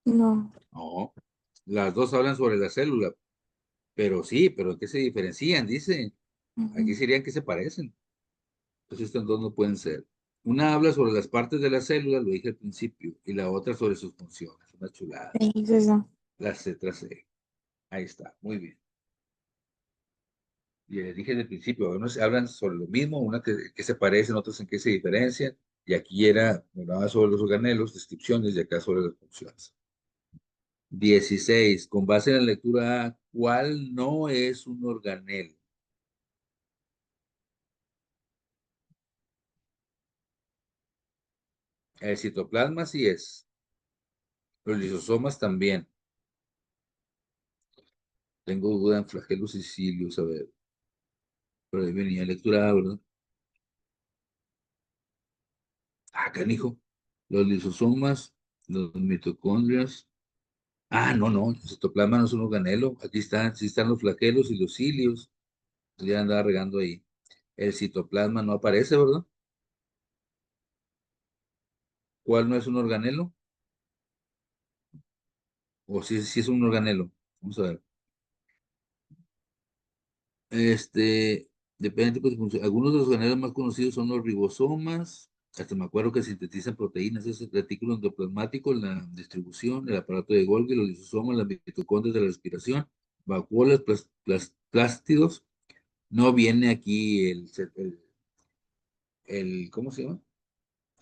No. No, las dos hablan sobre la célula, pero sí, pero ¿en qué se diferencian? Dice, aquí Ujú. serían que se parecen. Entonces estas dos no pueden ser. Una habla sobre las partes de la célula, lo dije al principio, y la otra sobre sus funciones. Una chulada. Sí, es eso. La C tras E. Ahí está, muy bien. Y les dije desde el principio, unos hablan sobre lo mismo, una que se parecen, otras en qué se diferencian, y aquí hablaba sobre los organelos, descripciones, y acá sobre las funciones. 16. Con base en la lectura A, ¿cuál no es un organelo? El citoplasma sí es, los lisosomas también. Tengo duda en flagelos y cilios, a ver, pero ahí venía lectura A, ¿verdad? Ah, canijo. Los lisosomas, los mitocondrias. Ah, no, no, el citoplasma no es un organelo. Aquí están, sí están los flagelos y los cilios. Ya andaba regando ahí. El citoplasma no aparece, ¿verdad? ¿Cuál no es un organelo? O si es un organelo. Vamos a ver. Este, depende del tipo de función. Algunos de los organelos más conocidos son los ribosomas. Hasta me acuerdo que sintetizan proteínas. Es el retículo endoplasmático, la distribución, el aparato de Golgi, los lisosomas, las mitocondrias de la respiración, vacuolas, plástidos. No viene aquí ¿cómo se llama?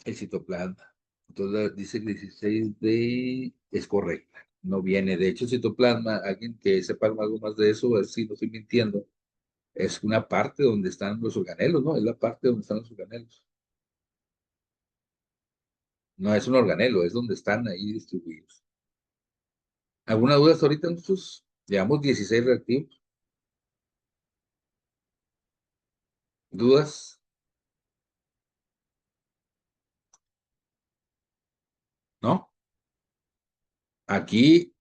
El citoplasma. Entonces dice que 16 es correcta, no viene. De hecho, el citoplasma, alguien que sepa algo más de eso, a ver si no estoy mintiendo, es una parte donde están los organelos, ¿no? Es la parte donde están los organelos. No es un organelo, es donde están ahí distribuidos. ¿Alguna duda hasta ahorita nosotros? Llevamos 16 reactivos. ¿Dudas? ¿No? Aquí,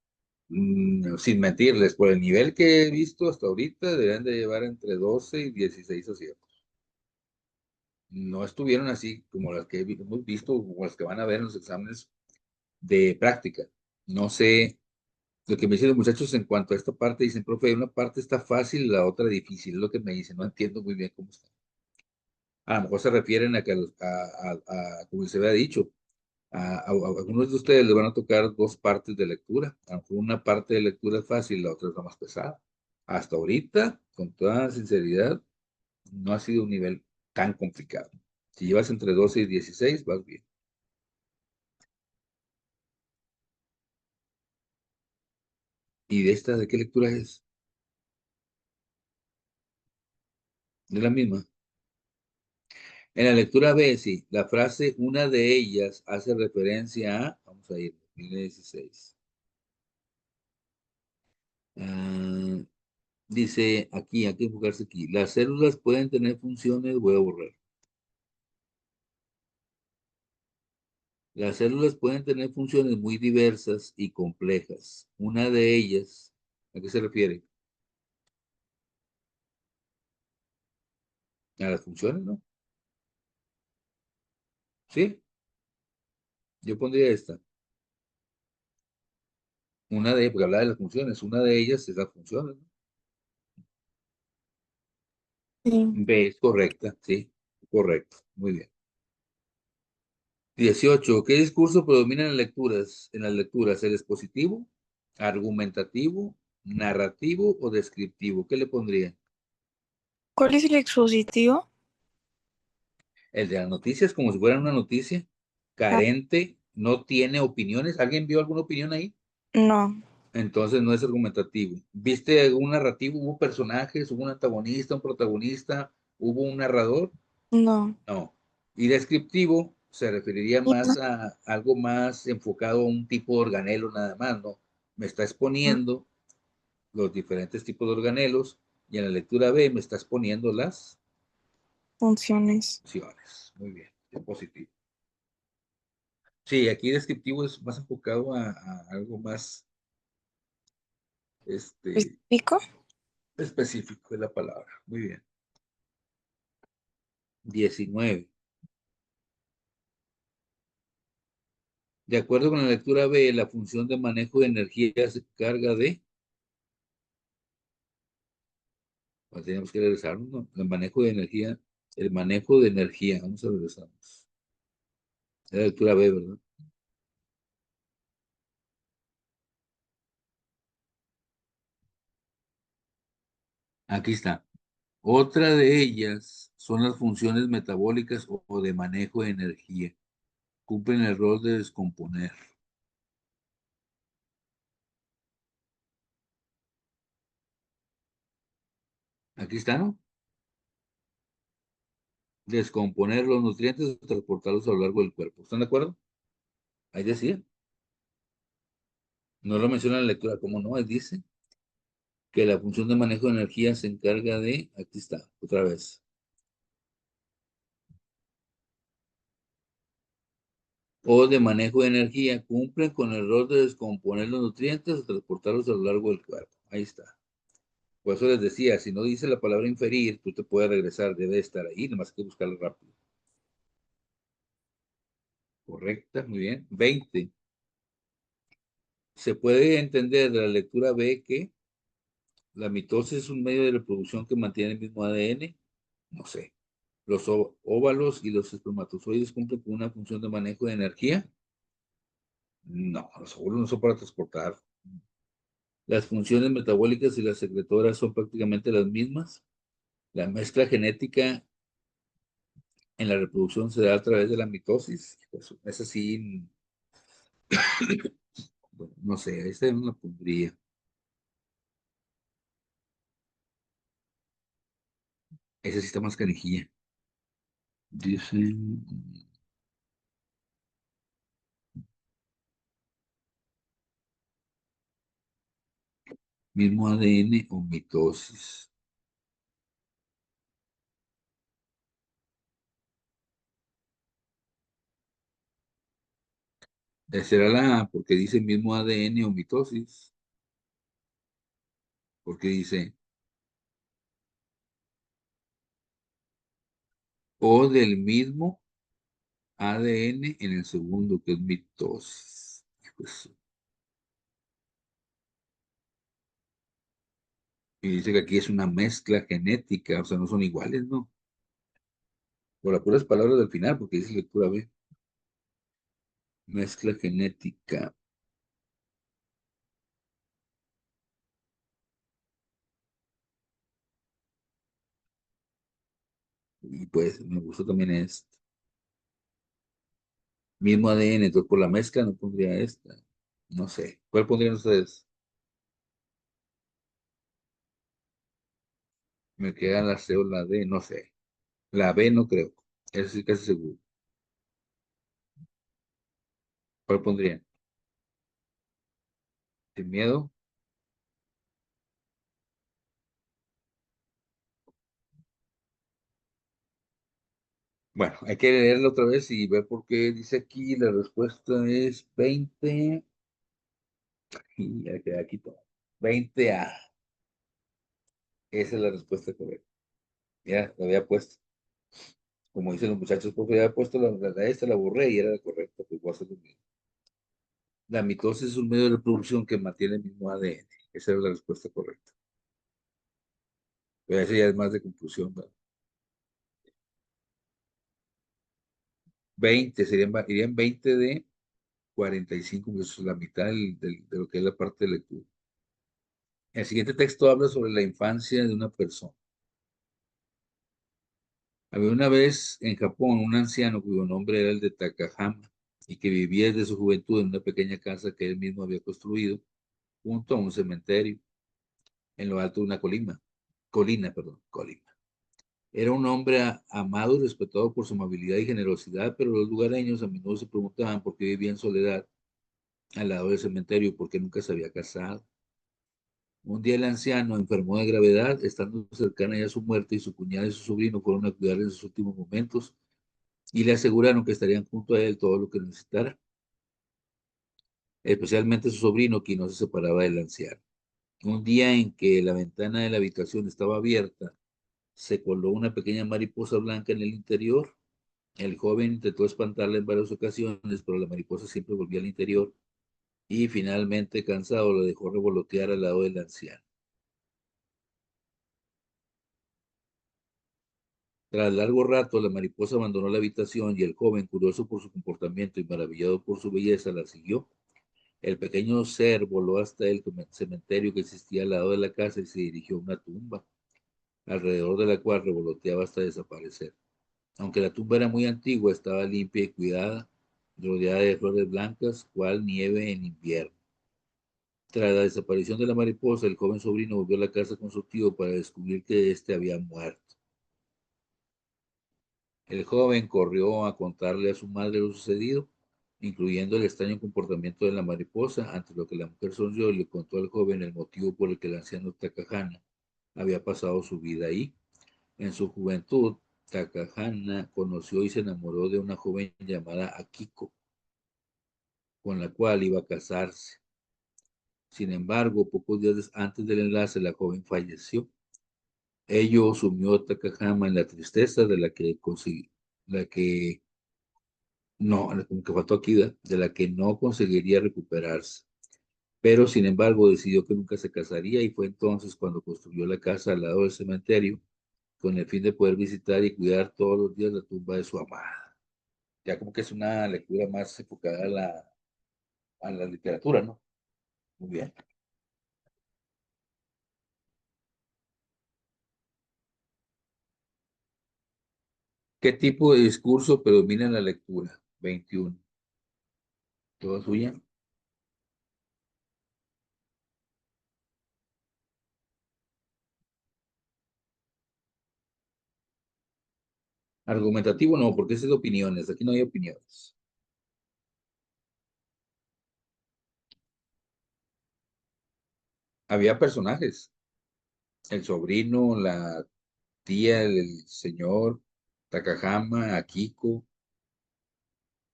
sin mentirles, por el nivel que he visto hasta ahorita, deberían de llevar entre 12 y 16 aciertos. No estuvieron así como las que hemos visto, como las que van a ver en los exámenes de práctica. No sé, lo que me dicen los muchachos en cuanto a esta parte, dicen, profe, una parte está fácil, la otra difícil, es lo que me dicen, no entiendo muy bien cómo está. A lo mejor se refieren a que, como se había dicho, a algunos de ustedes les van a tocar dos partes de lectura. A lo mejor una parte de lectura es fácil, la otra es la más pesada. Hasta ahorita, con toda sinceridad, no ha sido un nivel tan complicado. Si llevas entre 12 y 16, vas bien. ¿Y de esta, de qué lectura es? De la misma. En la lectura B, sí, la frase, una de ellas hace referencia a, vamos a ir, 2016. Ah, dice aquí, hay que enfocarse aquí. Las células pueden tener funciones, voy a borrar. Las células pueden tener funciones muy diversas y complejas. Una de ellas, ¿a qué se refiere? A las funciones, ¿no? Sí, yo pondría esta. Una de, porque habla de las funciones, una de ellas es las funciones, ¿no? Sí. B es correcta, sí, correcto, muy bien. 18. ¿Qué discurso predomina en las lecturas? ¿El expositivo, argumentativo, narrativo o descriptivo? ¿Qué le pondría? ¿Cuál es el expositivo? El de las noticias, como si fuera una noticia, Ah, carente, no tiene opiniones. ¿Alguien vio alguna opinión ahí? no, Entonces no es argumentativo. ¿Viste un narrativo? ¿Hubo personajes? ¿Hubo un antagonista, un protagonista? ¿Hubo un narrador? no. No. Y descriptivo se referiría más a algo más enfocado a un tipo de organelo nada más, ¿no? Me está exponiendo los diferentes tipos de organelos y en la lectura B me está exponiendo las Funciones. opciones. Muy bien, es positivo. Sí, aquí descriptivo es más enfocado a algo más este, ¿Específico? específico de la palabra. Muy bien. 19. De acuerdo con la lectura B, la función de manejo de energía se carga de, pues tenemos que regresar, ¿no? El manejo de energía, vamos a regresarnos. Es la lectura B, ¿verdad? Aquí está. Otra de ellas son las funciones metabólicas o de manejo de energía. Cumplen el rol de descomponer. Aquí está, ¿no? Descomponer los nutrientes o transportarlos a lo largo del cuerpo. ¿Están de acuerdo? Ahí decía. No lo menciona en la lectura, ¿cómo no? Ahí dice que la función de manejo de energía se encarga de, aquí está, otra vez, o de manejo de energía, cumplen con el rol de descomponer los nutrientes o transportarlos a lo largo del cuerpo. Ahí está. Por eso les decía, si no dice la palabra inferir, tú te puedes regresar, debe estar ahí, nomás hay que buscarlo rápido. Correcta, muy bien. 20. Se puede entender de la lectura B que la mitosis es un medio de reproducción que mantiene el mismo ADN. No sé. Los óvalos y los espermatozoides cumplen con una función de manejo de energía. No, los óvulos no son para transportar. Las funciones metabólicas y las secretoras son prácticamente las mismas. La mezcla genética en la reproducción se da a través de la mitosis. Pues, esa sí, bueno, no sé, esta no la pondría. Esa sí está más canijilla. Dice, mismo ADN o mitosis. Será porque dice mismo ADN o mitosis. Porque dice, o del mismo ADN en el segundo, que es mitosis. Pues, y dice que aquí es una mezcla genética, o sea, no son iguales, ¿no? Por las puras palabras del final, porque dice lectura B. Mezcla genética. Y pues me gustó también este. Mismo ADN, entonces por la mezcla no pondría esta. No sé. ¿Cuál pondrían ustedes? Me queda la C o la D, no sé. La B no creo. Eso sí casi seguro. ¿Cuál pondrían? Sin miedo. Bueno, hay que leerlo otra vez y ver por qué dice aquí. La respuesta es 20. Y ya queda aquí todo. 20A. Esa es la respuesta correcta. Ya, la había puesto. Como dicen los muchachos, porque había puesto esta, la borré y era la correcta, pues voy a hacer lo mismo. La mitosis es un medio de reproducción que mantiene el mismo ADN. Esa era la respuesta correcta. Pero eso ya es más de conclusión, ¿verdad? 20, irían 20 de 45, pues la mitad de lo que es la parte de lectura. El siguiente texto habla sobre la infancia de una persona. Había una vez en Japón un anciano cuyo nombre era el de Takahama y que vivía desde su juventud en una pequeña casa que él mismo había construido junto a un cementerio en lo alto de una colina. Era un hombre amado y respetado por su amabilidad y generosidad, pero los lugareños a menudo se preguntaban por qué vivía en soledad al lado del cementerio, porque nunca se había casado. Un día el anciano enfermó de gravedad, estando cercana ya a su muerte, y su cuñada y su sobrino fueron a cuidarle en sus últimos momentos y le aseguraron que estarían junto a él todo lo que necesitara, especialmente su sobrino, quien no se separaba del anciano. Un día en que la ventana de la habitación estaba abierta, se coló una pequeña mariposa blanca en el interior. El joven intentó espantarla en varias ocasiones, pero la mariposa siempre volvía al interior y finalmente, cansado, lo dejó revolotear al lado del anciano. Tras largo rato, la mariposa abandonó la habitación y el joven, curioso por su comportamiento y maravillado por su belleza, la siguió. El pequeño ser voló hasta el cementerio que existía al lado de la casa y se dirigió a una tumba, alrededor de la cual revoloteaba hasta desaparecer. Aunque la tumba era muy antigua, estaba limpia y cuidada, rodeada de flores blancas, cual nieve en invierno. Tras la desaparición de la mariposa, el joven sobrino volvió a la casa con su tío para descubrir que éste había muerto. El joven corrió a contarle a su madre lo sucedido, incluyendo el extraño comportamiento de la mariposa, ante lo que la mujer sonrió y le contó al joven el motivo por el que el anciano Takahana había pasado su vida ahí. En su juventud, Takahana conoció y se enamoró de una joven llamada Akiko, con la cual iba a casarse. Sin embargo, pocos días antes del enlace, la joven falleció. Ello sumió a Takahama en la tristeza de la que no, como que faltó aquí, ¿verdad? De la que no conseguiría recuperarse. Pero sin embargo decidió que nunca se casaría y fue entonces cuando construyó la casa al lado del cementerio con el fin de poder visitar y cuidar todos los días la tumba de su amada. Ya como que es una lectura más enfocada a la literatura, ¿no? Muy bien. ¿Qué tipo de discurso predomina en la lectura? 21. ¿Toda suya? Argumentativo no, porque ese es de opiniones. Aquí no hay opiniones. Había personajes. El sobrino, la tía, el señor Takahama, Akiko.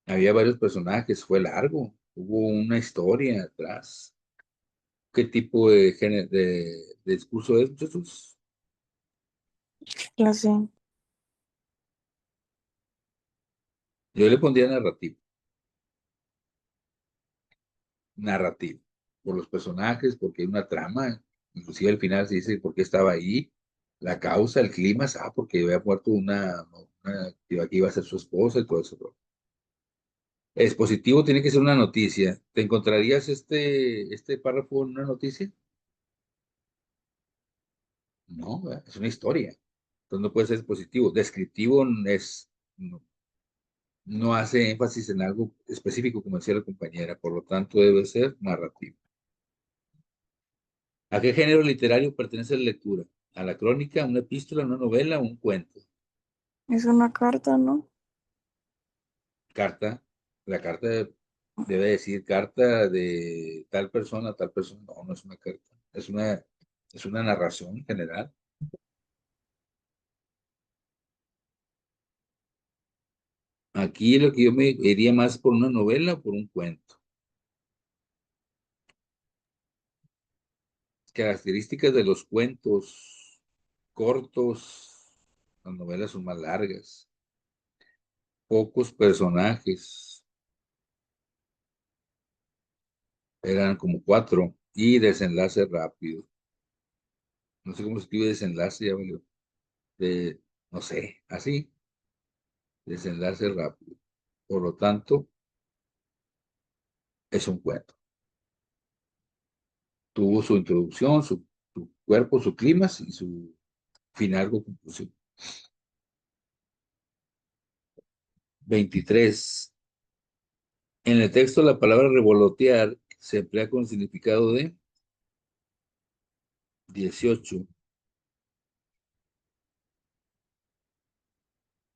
Había varios personajes. Fue largo. Hubo una historia atrás. ¿Qué tipo de discurso es, muchachos? Clase. Yo le pondría narrativo. Narrativo. Por los personajes, porque hay una trama. Inclusive al final se dice por qué estaba ahí. La causa, el clima, porque había muerto una que iba a ser su esposa y todo eso. Expositivo tiene que ser una noticia. ¿Te encontrarías este párrafo en una noticia? No, ¿verdad? Es una historia. Entonces no puede ser expositivo. Descriptivo no hace énfasis en algo específico, como decía la compañera, por lo tanto debe ser narrativo. ¿A qué género literario pertenece la lectura? ¿A la crónica, una epístola, una novela, un cuento? Es una carta, ¿no? Carta. La carta debe decir carta de tal persona a tal persona. No, no es una carta. Es una narración general. Aquí lo que yo me iría más por una novela o por un cuento. Características de los cuentos cortos, las novelas son más largas, pocos personajes, eran como 4, y desenlace rápido. No sé cómo se escribe desenlace, ya no sé, así, desenlace rápido. Por lo tanto, es un cuento. Tuvo su introducción, su cuerpo, su clima y su final o conclusión. 23. En el texto la palabra revolotear se emplea con significado de 18.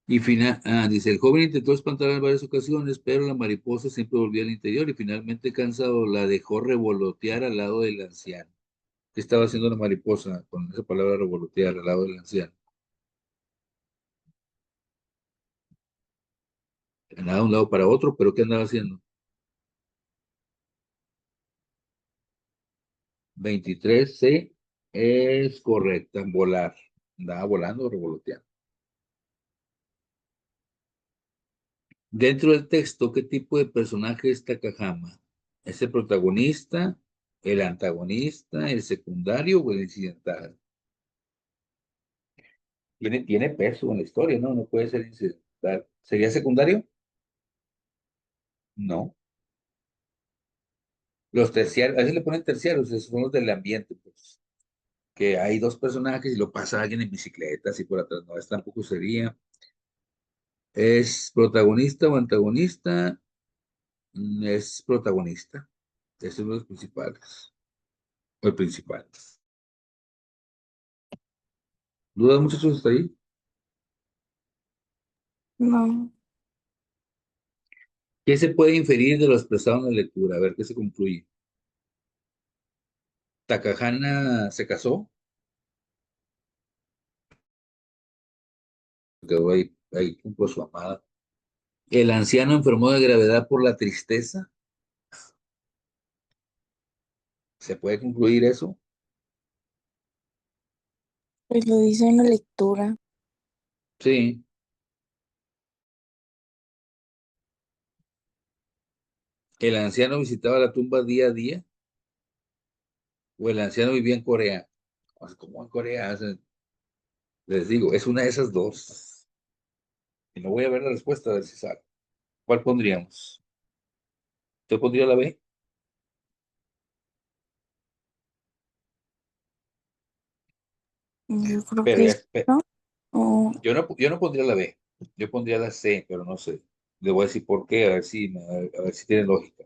Y dice, el joven intentó espantarla en varias ocasiones, pero la mariposa siempre volvía al interior y finalmente cansado la dejó revolotear al lado del anciano. ¿Qué estaba haciendo la mariposa con esa palabra revolotear al lado del anciano? Andaba de un lado para otro, pero ¿qué andaba haciendo? 23C es correcta, volar. Andaba volando o revoloteando. Dentro del texto, ¿qué tipo de personaje es Takahama? ¿Es el protagonista, el antagonista, el secundario o el incidental? Tiene peso en la historia, ¿no? No puede ser incidental. ¿Sería secundario? No. Los terciarios, a veces le ponen terciarios, esos son los del ambiente, pues. Que hay dos personajes y lo pasa alguien en bicicleta, así por atrás. No, este tampoco sería. ¿Es protagonista o antagonista? Es protagonista. Es uno de los principales. O el principal. ¿Dudas, muchachos, hasta ahí? No, ¿Qué se puede inferir de lo expresado en la lectura? A ver, ¿qué se concluye? Takahana se casó, quedó ahí con su amada. El anciano enfermó de gravedad por la tristeza. ¿Se puede concluir eso? pues lo dice en la lectura. Sí. El anciano visitaba la tumba día a día o el anciano vivía en Corea. O sea, ¿cómo en Corea? O sea, les digo, es una de esas dos. Y no voy a ver la respuesta a ver si sale. ¿Cuál pondríamos? ¿Usted pondría la B? Yo creo Pero que ya, es, ¿no? O, yo no pondría la B. Yo pondría la C, pero no sé. Le voy a decir por qué, a ver si tiene lógica.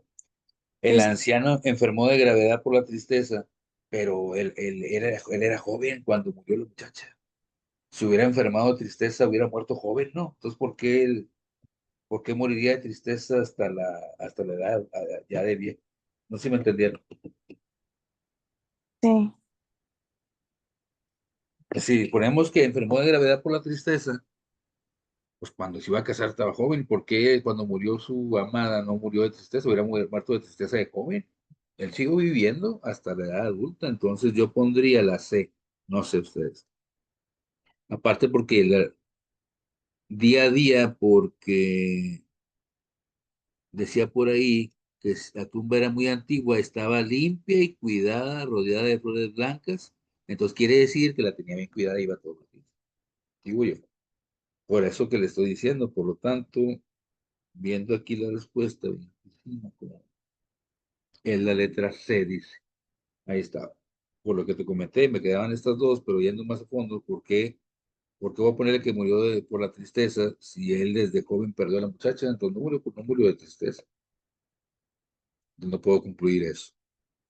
El pues, anciano enfermó de gravedad por la tristeza, pero él era joven cuando murió la muchacha. Si hubiera enfermado de tristeza, hubiera muerto joven, ¿no? Entonces, ¿por qué moriría de tristeza hasta la edad ya de viejo? No sé si me entendieron. sí, Si ponemos que enfermó de gravedad por la tristeza, pues cuando se iba a casar estaba joven. ¿Por qué cuando murió su amada no murió de tristeza? Hubiera muerto de tristeza de joven. Él siguió viviendo hasta la edad adulta, entonces yo pondría la C. No sé ustedes. Aparte porque día a día, porque decía por ahí que la tumba era muy antigua, estaba limpia y cuidada, rodeada de flores blancas. Entonces quiere decir que la tenía bien cuidada y iba todos los días. Digo yo. Por eso que le estoy diciendo, por lo tanto, viendo aquí la respuesta, 25, es la letra C, dice. Ahí está. Por lo que te comenté, me quedaban estas dos, pero yendo más a fondo, ¿por qué voy a ponerle que murió por la tristeza si él desde joven perdió a la muchacha? Entonces no murió de tristeza. No puedo concluir eso.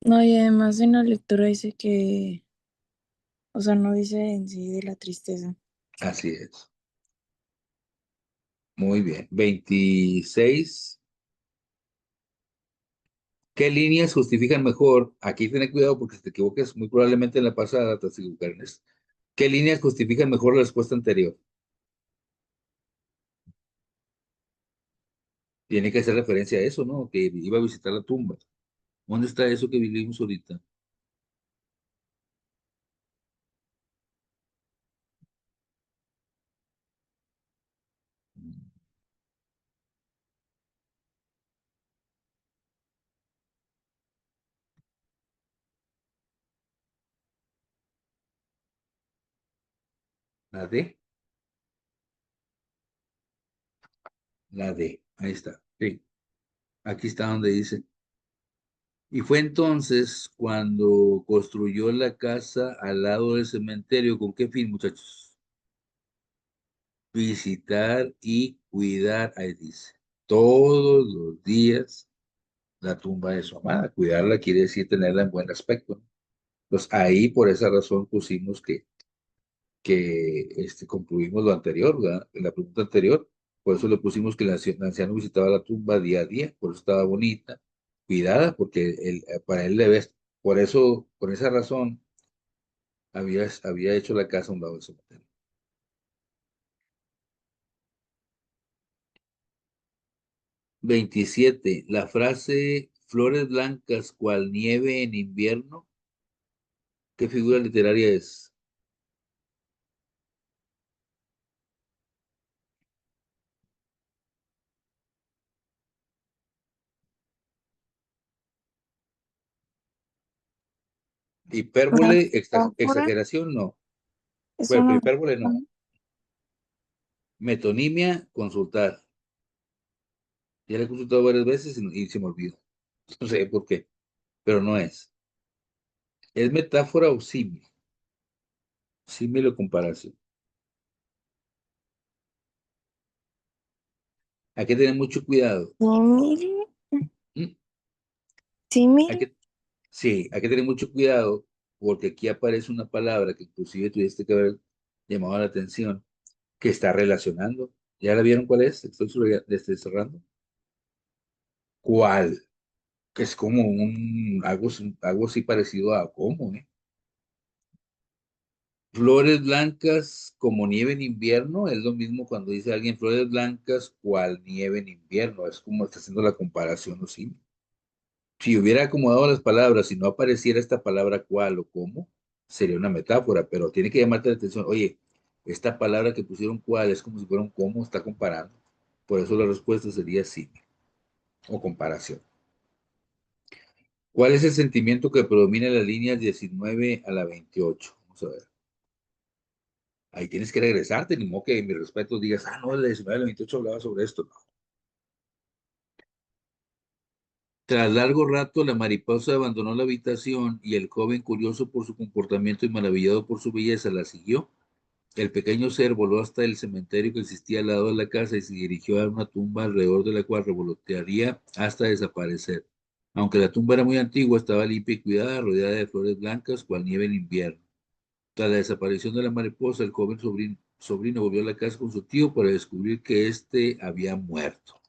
no, y además en la lectura dice que, o sea, no dice en sí de la tristeza. Así es. Muy bien. 26. ¿Qué líneas justifican mejor? Aquí ten cuidado porque si te equivocas, muy probablemente en la pasada te vas a equivocar en esto. ¿Qué líneas justifican mejor la respuesta anterior? Tiene que hacer referencia a eso, ¿no? Que iba a visitar la tumba. ¿Dónde está eso que vivimos ahorita? ¿La D? La D, ahí está. Sí, aquí está donde dice. Y fue entonces cuando construyó la casa al lado del cementerio. ¿Con qué fin, muchachos? Visitar y cuidar, ahí dice, todos los días la tumba de su amada. Cuidarla quiere decir tenerla en buen aspecto, ¿no? Pues ahí por esa razón pusimos que concluimos lo anterior, ¿verdad? En la pregunta anterior. Por eso le pusimos que el anciano visitaba la tumba día a día, por eso estaba bonita, cuidada, porque para él debe, por eso, por esa razón, había hecho la casa a un lado del cementerio. 27. La frase flores blancas cual nieve en invierno, ¿qué figura literaria es? Una Hipérbole, metáfora exageración, no. es Bueno, una hipérbole, no. metáfora. Metonimia, consultar. Ya la he consultado varias veces y se me olvidó. No sé por qué, pero no es. ¿Es metáfora o símil? Símil o comparación. Hay que tener mucho cuidado. Símil, ¿Mm? Hay símil, que, sí, hay que tener mucho cuidado porque aquí aparece una palabra que inclusive tuviste que haber llamado la atención, que está relacionando. ¿Ya la vieron cuál es? Estoy cerrando. ¿Cuál? Que es como algo así parecido a cómo, ¿eh? Flores blancas como nieve en invierno, es lo mismo cuando dice alguien flores blancas cual nieve en invierno, es como está haciendo la comparación, ¿o sí? Si hubiera acomodado las palabras, si no apareciera esta palabra cual o cómo, sería una metáfora, pero tiene que llamarte la atención, oye, esta palabra que pusieron cual es como si fuera un cómo, está comparando. Por eso la respuesta sería sí, o comparación. ¿Cuál es el sentimiento que predomina en las líneas 19 a la 28? Vamos a ver. Ahí tienes que regresarte, ni modo que en mi respeto digas, ah, no, el 19 al 28 hablaba sobre esto. No. Tras largo rato, la mariposa abandonó la habitación y el joven, curioso por su comportamiento y maravillado por su belleza, la siguió. El pequeño ser voló hasta el cementerio que existía al lado de la casa y se dirigió a una tumba alrededor de la cual revolotearía hasta desaparecer. Aunque la tumba era muy antigua, estaba limpia y cuidada, rodeada de flores blancas, cual nieve en invierno. Tras la desaparición de la mariposa, el joven sobrino volvió a la casa con su tío para descubrir que éste había muerto.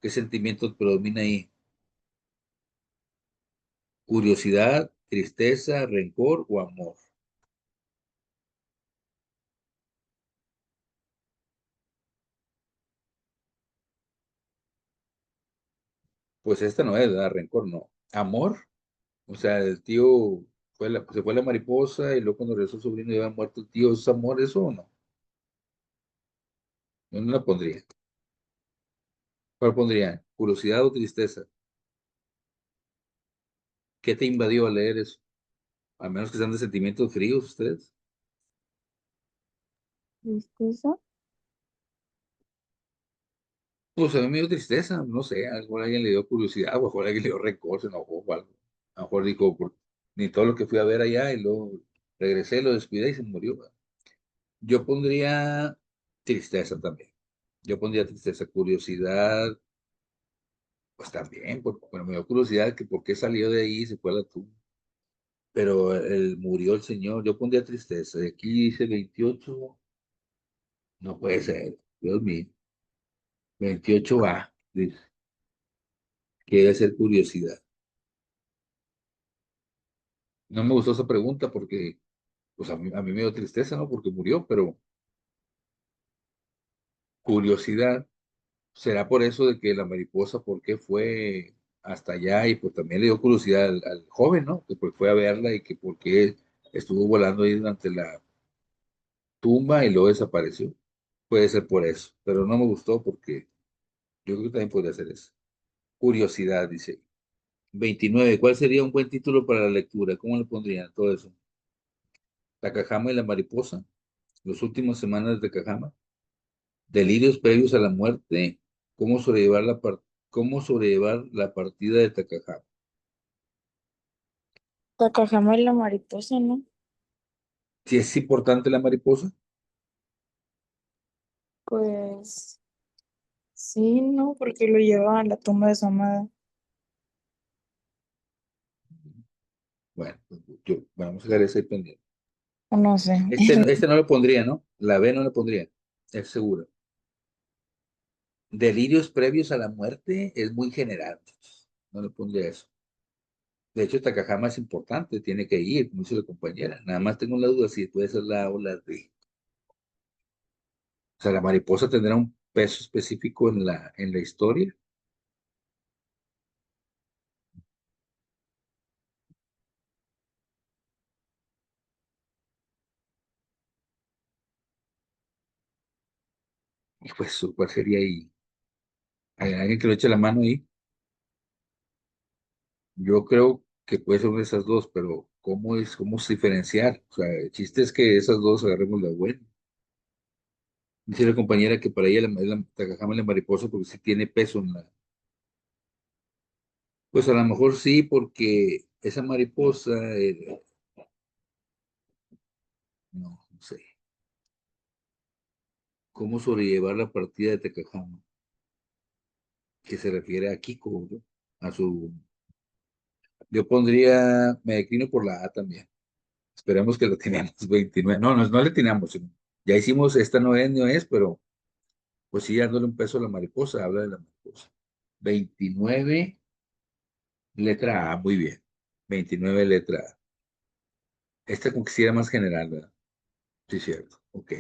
¿Qué sentimiento predomina ahí? ¿Curiosidad, tristeza, rencor o amor? Pues esta no es, ¿verdad? Rencor no. ¿Amor? O sea, el tío se fue la mariposa y luego cuando regresó el sobrino ya había muerto el tío. ¿Es amor eso o no? Yo no la pondría. ¿Cuál pondría? ¿Curiosidad o tristeza? ¿Qué te invadió al leer eso? A menos que sean de sentimientos fríos ustedes. tristeza. Pues a mí me dio tristeza, no sé, a lo mejor alguien le dio curiosidad, o a lo mejor alguien le dio rencor, se enojó o algo. A lo mejor dijo, ni todo lo que fui a ver allá y luego regresé, lo descuidé y se murió. ¿Va? Yo pondría tristeza también. Yo pondría tristeza, curiosidad, pues también, bueno, me dio curiosidad que por qué salió de ahí y se fue a la tumba. Pero murió el Señor, yo pondría tristeza. Y aquí dice 28, no puede ser, Dios mío, 28A, dice, que debe ser curiosidad. No me gustó esa pregunta porque pues a mí me dio tristeza, ¿no? Porque murió, pero curiosidad, será por eso de que la mariposa, ¿por qué fue hasta allá? Y pues también le dio curiosidad al joven, ¿no? Que pues fue a verla y que por qué estuvo volando ahí durante la tumba y luego desapareció. Puede ser por eso, pero no me gustó porque yo creo que también podría ser eso. Curiosidad, dice. 29. ¿Cuál sería un buen título para la lectura? ¿Cómo le pondrían todo eso? La cajama y la mariposa. Las últimas semanas de Cajama. Delirios previos a la muerte ¿Cómo sobrellevar cómo sobrellevar la partida de Takahama? Takahama y la mariposa, ¿no? Si es importante la mariposa, Pues sí, ¿no? Porque lo lleva a la tumba de su amada. bueno, pues vamos a dejar ese ahí pendiente. O no sé. Este no lo pondría, ¿no? La B no lo pondría, es seguro. Delirios previos a la muerte es muy general. No le pondría eso. De hecho, Takahama es importante, tiene que ir, como dice la compañera. Nada más tengo la duda si puede ser la A o la D. O sea, la mariposa tendrá un peso específico en la historia. Y pues, ¿cuál sería ahí? ¿Hay alguien que lo eche la mano ahí? Yo creo que puede ser una de esas dos, pero ¿cómo es diferenciar? O sea, el chiste es que esas dos agarremos la buena. Dice la compañera que para ella la Takahama es la mariposa porque sí tiene peso en la. Pues a lo mejor sí, porque esa mariposa, no sé, ¿cómo sobrellevar la partida de Takahama? Que se refiere a Kiko, ¿no? A su. Yo pondría, me declino por la A también. Esperemos que lo tenemos 29. No, no, no le tenemos. Ya hicimos, esta no es, pero pues sí, dándole un peso a la mariposa, habla de la mariposa. 29, letra A, muy bien. 29, letra A. Esta como que sí era más general, ¿verdad? Sí, cierto. Ok.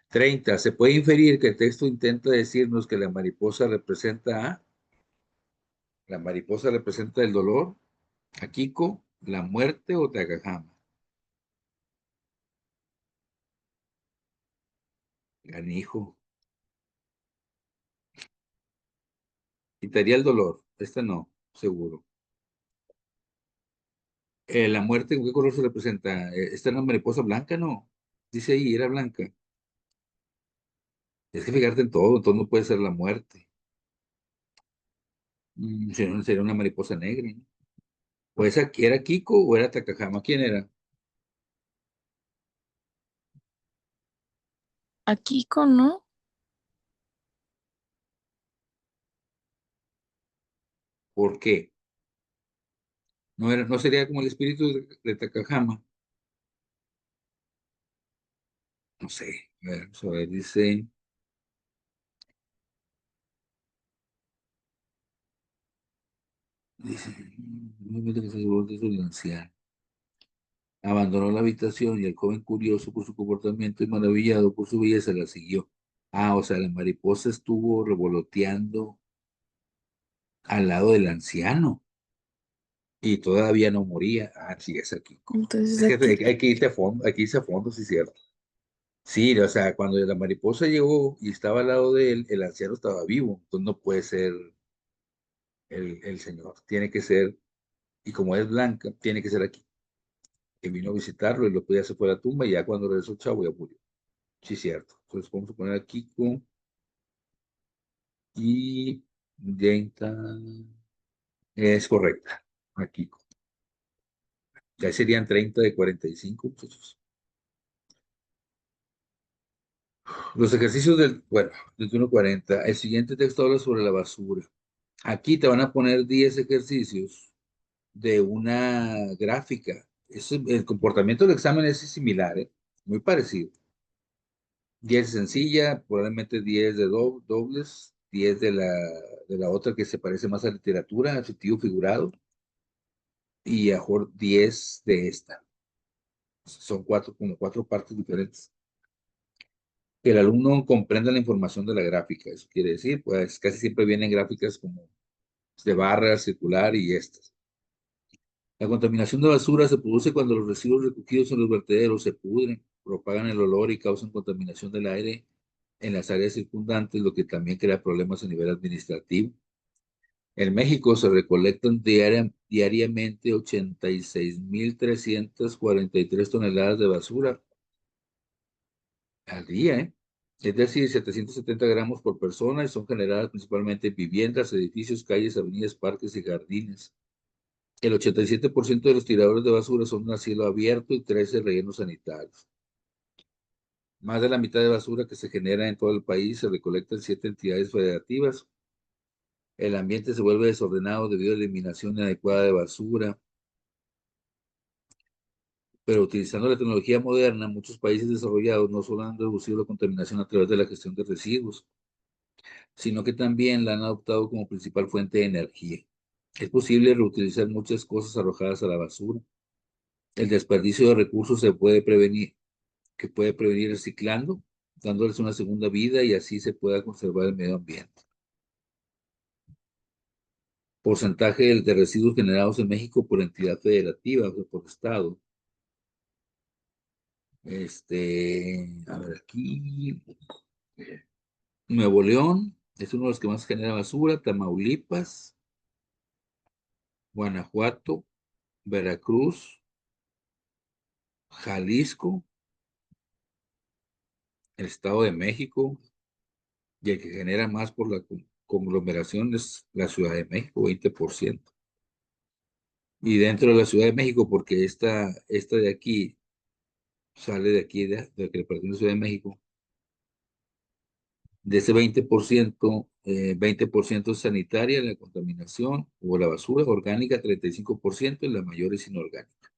30. Se puede inferir que el texto intenta decirnos que la mariposa representa el dolor, a Kiko, la muerte o Takahama. Ganijo. Quitaría el dolor. Este no, seguro. La muerte, ¿con qué color se representa? ¿Esta es una mariposa blanca? No. Dice ahí, era blanca. Es que fijarte en todo, entonces no puede ser la muerte. Sería una mariposa negra, ¿no? ¿O esa era Kiko o era Takahama? ¿Quién era? Aquí con, ¿no? ¿Por qué? No sería como el espíritu de Takahama. No sé. Vamos a ver, dice, "Un momento que se llevó de su anciano. Abandonó la habitación y el joven, curioso por su comportamiento y maravillado por su belleza, la siguió. Ah, o sea, la mariposa estuvo revoloteando al lado del anciano y todavía no moría. Ah, sí, es aquí. Entonces Es que aquí, hay que irse a fondo, hay que irse a fondo, sí, es cierto. Sí, o sea, cuando la mariposa llegó y estaba al lado de él, el anciano estaba vivo, entonces no puede ser el señor, tiene que ser, y como es blanca, tiene que ser aquí, que vino a visitarlo y lo ya se fue a la tumba y ya cuando regresó, chavo, ya murió. Sí, cierto. Entonces vamos a poner aquí con y Denta es correcta. Aquí. Ya serían 30 de 45, muchachos. Los ejercicios bueno, del 1:40. El siguiente texto habla sobre la basura. Aquí te van a poner 10 ejercicios de una gráfica. El comportamiento del examen es similar, ¿eh? Muy parecido. 10 sencilla, probablemente 10 de dobles, 10 de la otra que se parece más a literatura, afectivo figurado, y a mejor 10 de esta. Son como cuatro partes diferentes. Que el alumno comprenda la información de la gráfica, eso quiere decir, pues casi siempre vienen gráficas como de barra, circular y estas. La contaminación de basura se produce cuando los residuos recogidos en los vertederos se pudren, propagan el olor y causan contaminación del aire en las áreas circundantes, lo que también crea problemas a nivel administrativo. En México se recolectan diariamente 86.343 toneladas de basura al día, ¿eh? es decir, 770 gramos por persona y son generadas principalmente en viviendas, edificios, calles, avenidas, parques y jardines. El 87% de los tiradores de basura son a cielo abierto y 13 rellenos sanitarios. Más de la mitad de basura que se genera en todo el país se recolecta en 7 entidades federativas. El ambiente se vuelve desordenado debido a la eliminación inadecuada de basura, pero utilizando la tecnología moderna, muchos países desarrollados no solo han reducido la contaminación a través de la gestión de residuos, sino que también la han adoptado como principal fuente de energía. Es posible reutilizar muchas cosas arrojadas a la basura. El desperdicio de recursos que puede prevenir reciclando, dándoles una segunda vida y así se pueda conservar el medio ambiente. Porcentaje de residuos generados en México por entidad federativa, o sea, por estado. A ver, aquí, Nuevo León es uno de los que más genera basura, Tamaulipas, Guanajuato, Veracruz, Jalisco, el Estado de México, y el que genera más por la conglomeración es la Ciudad de México, 20%. Y dentro de la Ciudad de México, porque esta de aquí sale de aquí, de que le pertenece a la Ciudad de México, de ese 20%, 20% es sanitaria, la contaminación o la basura orgánica, 35%, y la mayor es inorgánica.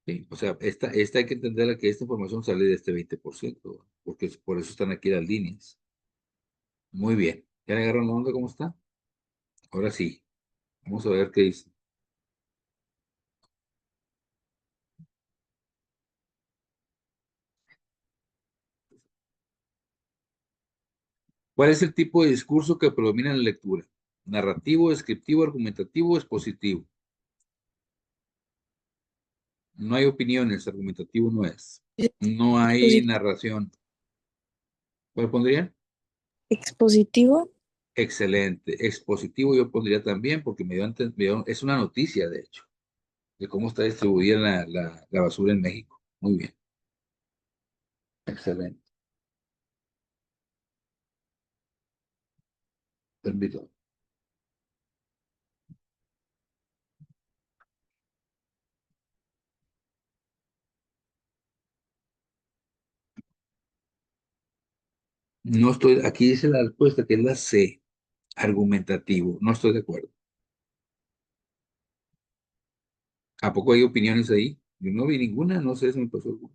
¿Sí? O sea, esta hay que entenderla que esta información sale de este 20%, porque por eso están aquí las líneas. Muy bien. ¿Ya le agarraron la onda cómo está? Ahora sí, vamos a ver qué dice. ¿Cuál es el tipo de discurso que predomina en la lectura? Narrativo, descriptivo, argumentativo o expositivo. No hay opiniones, argumentativo no es. No hay Exposi- narración. ¿Cuál pondría? Expositivo. Excelente. Expositivo yo pondría también porque es una noticia, de hecho, de cómo está distribuida la basura en México. Muy bien. Excelente. Permito. No estoy, aquí dice la respuesta que es la C, argumentativo. No estoy de acuerdo. ¿A poco hay opiniones ahí? Yo no vi ninguna, no sé si me pasó alguna.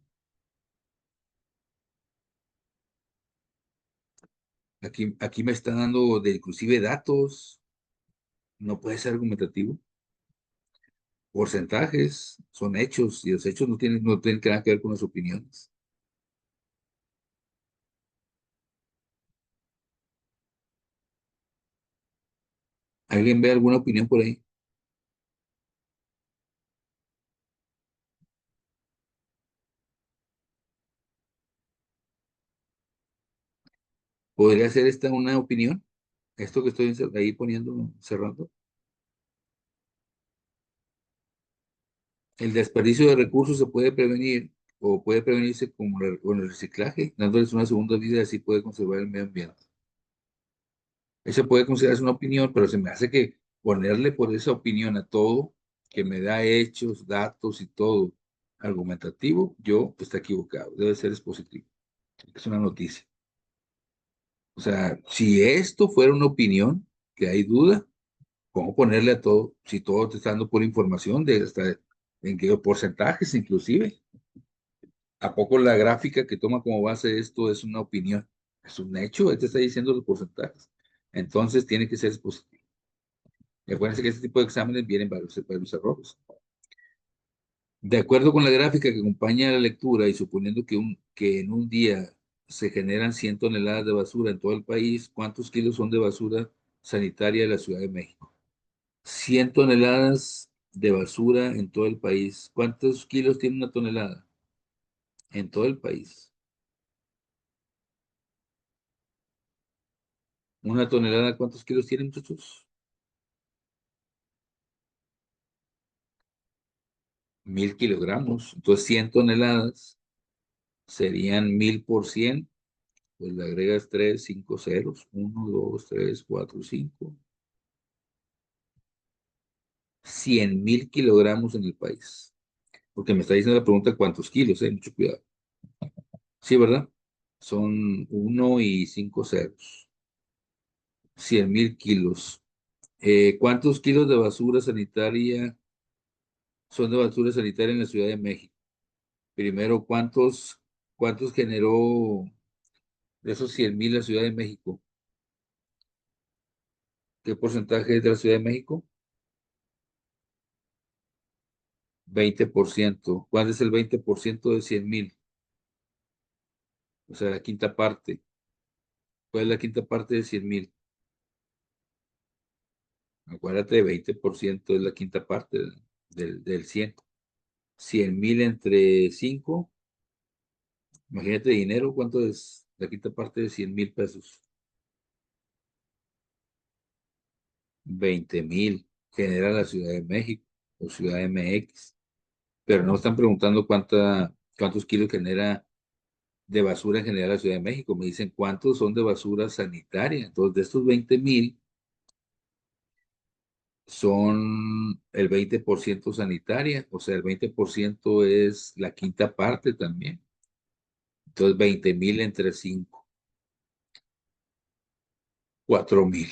Aquí me está dando de inclusive datos. No puede ser argumentativo. Porcentajes son hechos y los hechos no tienen nada que ver con las opiniones. ¿Alguien ve alguna opinión por ahí? ¿Podría ser esta una opinión? Esto que estoy ahí poniendo, cerrando. El desperdicio de recursos se puede prevenir o puede prevenirse con el reciclaje, dándoles una segunda vida y así puede conservar el medio ambiente. Eso puede considerarse una opinión, pero se me hace que ponerle por esa opinión a todo, que me da hechos, datos y todo argumentativo, yo está equivocado. Debe ser expositivo. Es una noticia. O sea, si esto fuera una opinión, que hay duda, ¿cómo ponerle a todo? Si todo te está dando por información de hasta en qué porcentajes inclusive. ¿A poco la gráfica que toma como base esto es una opinión? Es un hecho, él te está diciendo los porcentajes. Entonces tiene que ser expositivo. Y acuérdense que este tipo de exámenes vienen varios errores. De acuerdo con la gráfica que acompaña la lectura y suponiendo que en un día se generan 100 toneladas de basura en todo el país, ¿cuántos kilos son de basura sanitaria de la Ciudad de México? 100 toneladas de basura en todo el país. ¿Cuántos kilos tiene una tonelada? En todo el país. Una tonelada, ¿cuántos kilos tiene, muchachos? 1000 kilogramos. Entonces, 100 toneladas serían 1000 por 100. Pues le agregas 3, 5 ceros. 1, 2, 3, 4, 5. 100,000 kilogramos en el país. Porque me está diciendo la pregunta cuántos kilos, mucho cuidado. Sí, ¿verdad? Son 1 y 5 ceros. 100,000 kilos. ¿Cuántos kilos de basura sanitaria son de basura sanitaria en la Ciudad de México? Primero, ¿cuántos generó de esos 100,000 la Ciudad de México? ¿Qué porcentaje es de la Ciudad de México? 20%. ¿Cuál es el 20% de 100,000? O sea, la quinta parte. ¿Cuál es la quinta parte de 100,000? Acuérdate, 20% es la quinta parte del 100. 100,000 entre 5. Imagínate dinero, ¿cuánto es la quinta parte de 100,000 pesos? 20,000 genera la Ciudad de México o Ciudad MX. Pero no están preguntando cuántos kilos genera de basura en general la Ciudad de México. Me dicen cuántos son de basura sanitaria. Entonces, de estos 20,000, son el 20% sanitaria. O sea, el 20% es la quinta parte también. Entonces, 20,000 entre 5, 4,000.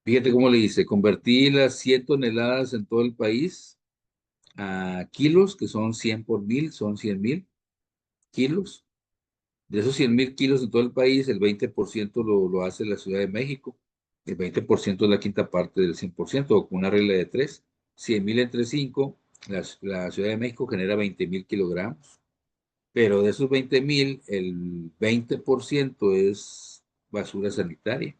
Fíjate cómo le dice, convertí las 100 toneladas en todo el país a kilos, que son 100 por 1,000, son 100,000 kilos. De esos 100,000 kilos en todo el país, el 20% lo hace la Ciudad de México. El 20% es la quinta parte del 100%, o con una regla de 3. 100,000 entre 5, la Ciudad de México genera 20,000 kilogramos. Pero de esos 20,000, el 20% es basura sanitaria.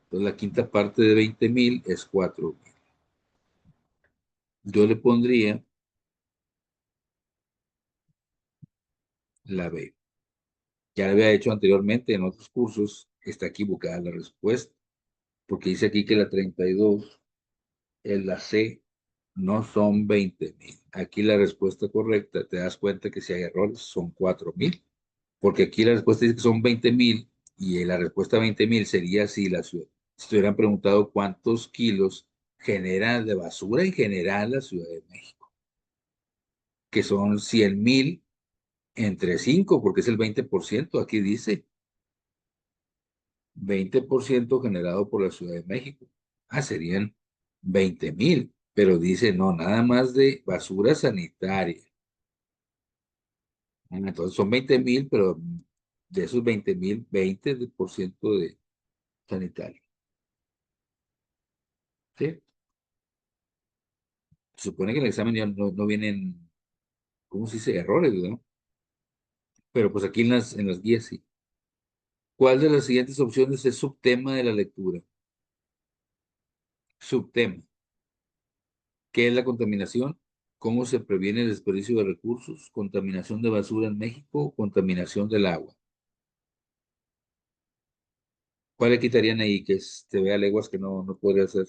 Entonces la quinta parte de 20,000 es 4,000. Yo le pondría la B. Ya lo había hecho anteriormente en otros cursos. Está equivocada la respuesta, porque dice aquí que la 32 es la C, no son 20,000. Aquí la respuesta correcta, te das cuenta que si hay errores, son 4,000, porque aquí la respuesta dice que son 20,000 y la respuesta 20,000 sería si la ciudad, si te hubieran preguntado cuántos kilos genera de basura en general la Ciudad de México, que son 100,000 entre 5, porque es el 20%. Aquí dice 20% generado por la Ciudad de México. Serían 20,000, pero dice no, nada más de basura sanitaria. Entonces son 20,000, pero de esos 20,000, 20% de sanitario. ¿Sí? Se supone que en el examen ya no vienen, ¿cómo se dice? Errores, ¿no? Pero pues aquí en las guías sí. ¿Cuál de las siguientes opciones es subtema de la lectura? Subtema. ¿Qué es la contaminación? ¿Cómo se previene el desperdicio de recursos? ¿Contaminación de basura en México? ¿Contaminación del agua? ¿Cuál le quitarían ahí que se vea leguas que no podría ser?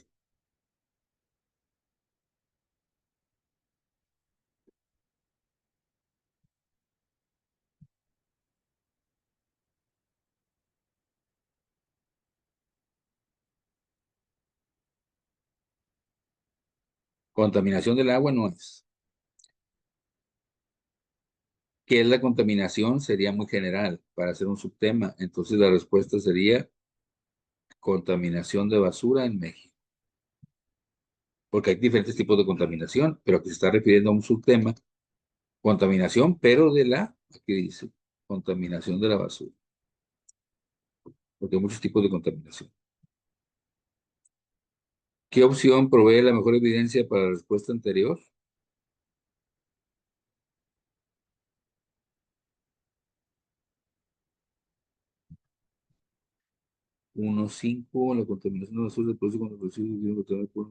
Contaminación del agua no es. ¿Qué es la contaminación? Sería muy general para hacer un subtema. Entonces la respuesta sería contaminación de basura en México. Porque hay diferentes tipos de contaminación, pero aquí se está refiriendo a un subtema. Contaminación, pero aquí dice, contaminación de la basura. Porque hay muchos tipos de contaminación. ¿Qué opción provee la mejor evidencia para la respuesta anterior? 1.5, la contaminación de basura se produce cuando los residuos vienen botados por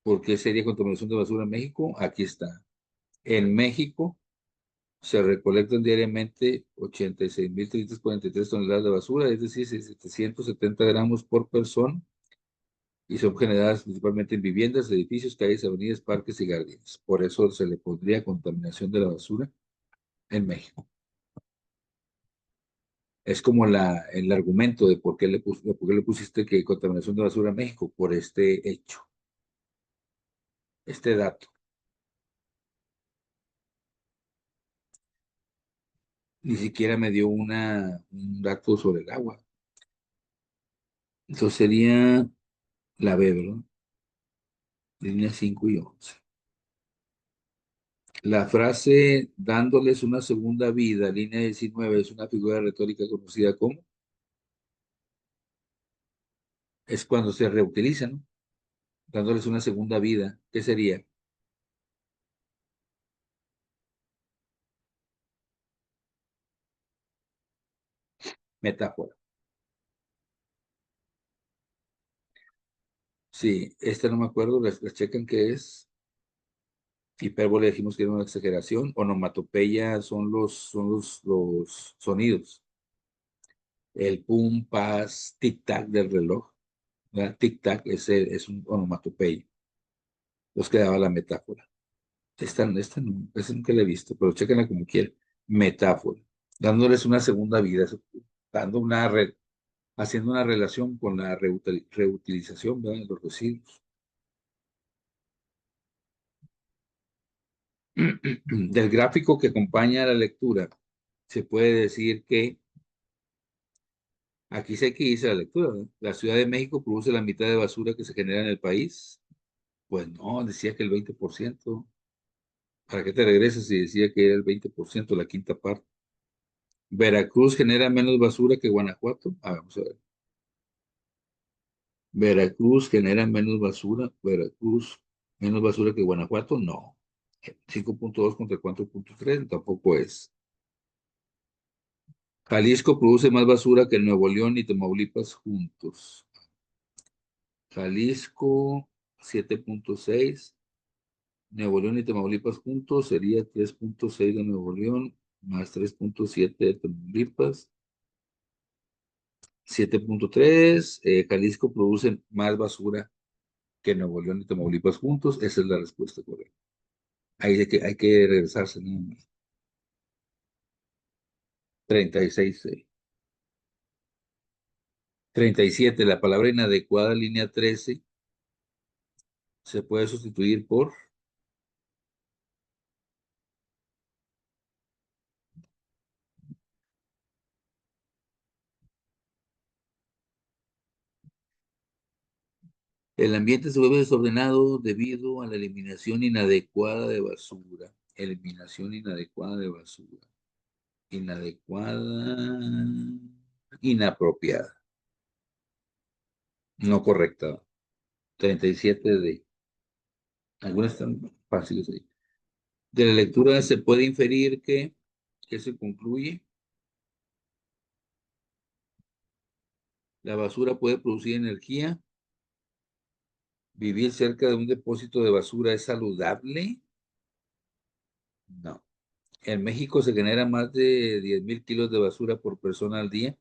¿Por qué sería contaminación de basura en México? Aquí está. En México se recolectan diariamente 86,343 toneladas de basura, es decir, 770 gramos por persona y son generadas principalmente en viviendas, edificios, calles, avenidas, parques y jardines. Por eso se le pondría contaminación de la basura en México. Es como el argumento de por qué le pusiste que contaminación de basura en México, por este hecho, este dato. Ni siquiera me dio un dato sobre el agua. Entonces sería la B, ¿verdad? Línea 5 y 11. La frase dándoles una segunda vida, línea 19, es una figura retórica conocida como, es cuando se reutiliza, ¿no? Dándoles una segunda vida. ¿Qué sería? Metáfora. Sí, esta no me acuerdo, las checan qué es. Hipérbole dijimos que era una exageración. Onomatopeya son los sonidos. El pum, pas, tic-tac del reloj. ¿Verdad? Tic-tac es un onomatopeya. Nos quedaba la metáfora. Esta nunca la he visto, pero chéquenla como quieran. Metáfora. Dándoles una segunda vida, dando haciendo una relación con la reutilización, ¿verdad? De los residuos. Del gráfico que acompaña a la lectura, se puede decir que aquí sé que dice la lectura, ¿no? La Ciudad de México produce la mitad de basura que se genera en el país. Pues no, decía que el 20%. ¿Para qué te regresas si decía que era el 20%, la quinta parte? Veracruz genera menos basura que Guanajuato. Vamos a ver. Veracruz genera menos basura que Guanajuato. No. 5.2 contra 4.3 tampoco es. Jalisco produce más basura que Nuevo León y Tamaulipas juntos. Jalisco 7.6. Nuevo León y Tamaulipas juntos sería 3.6 de Nuevo León más 3.7 de Tamaulipas. 7.3. Jalisco produce más basura que Nuevo León y Tamaulipas juntos. Esa es la respuesta correcta. Ahí hay que regresarse, ¿no? 36. 37. La palabra inadecuada, línea 13, se puede sustituir por el ambiente se vuelve desordenado debido a la eliminación inadecuada de basura. Eliminación inadecuada de basura. Inadecuada, inapropiada, no correcta. 37 de. Algunas están fáciles ahí. De la lectura se puede inferir que se concluye. La basura puede producir energía. ¿Vivir cerca de un depósito de basura es saludable? No. En México se genera más de 10,000 kilos de basura por persona al día.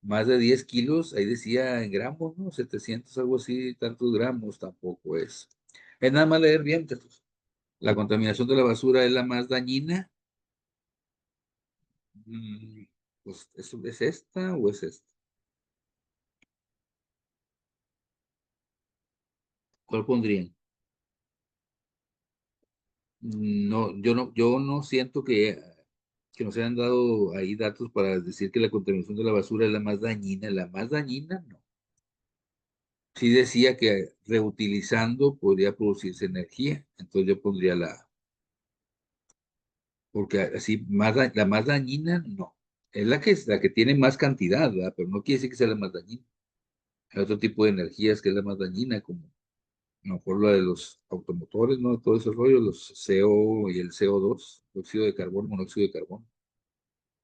Más de 10 kilos, ahí decía en gramos, ¿no? 700, algo así, tantos gramos tampoco es. Es nada más leer bien, muchachos. La contaminación de la basura es la más dañina. Mm, pues, ¿es esta o es esta? ¿Cuál pondrían? No, yo no siento que nos hayan dado ahí datos para decir que la contaminación de la basura es la más dañina. La más dañina, no. Sí decía que reutilizando podría producirse energía. Entonces yo pondría porque así la más dañina, no. Es la que tiene más cantidad, ¿verdad? Pero no quiere decir que sea la más dañina. Hay otro tipo de energías que es la más dañina, como a lo mejor la de los automotores, ¿no? Todo ese rollo, los CO y el CO2, óxido de carbono, monóxido de carbono.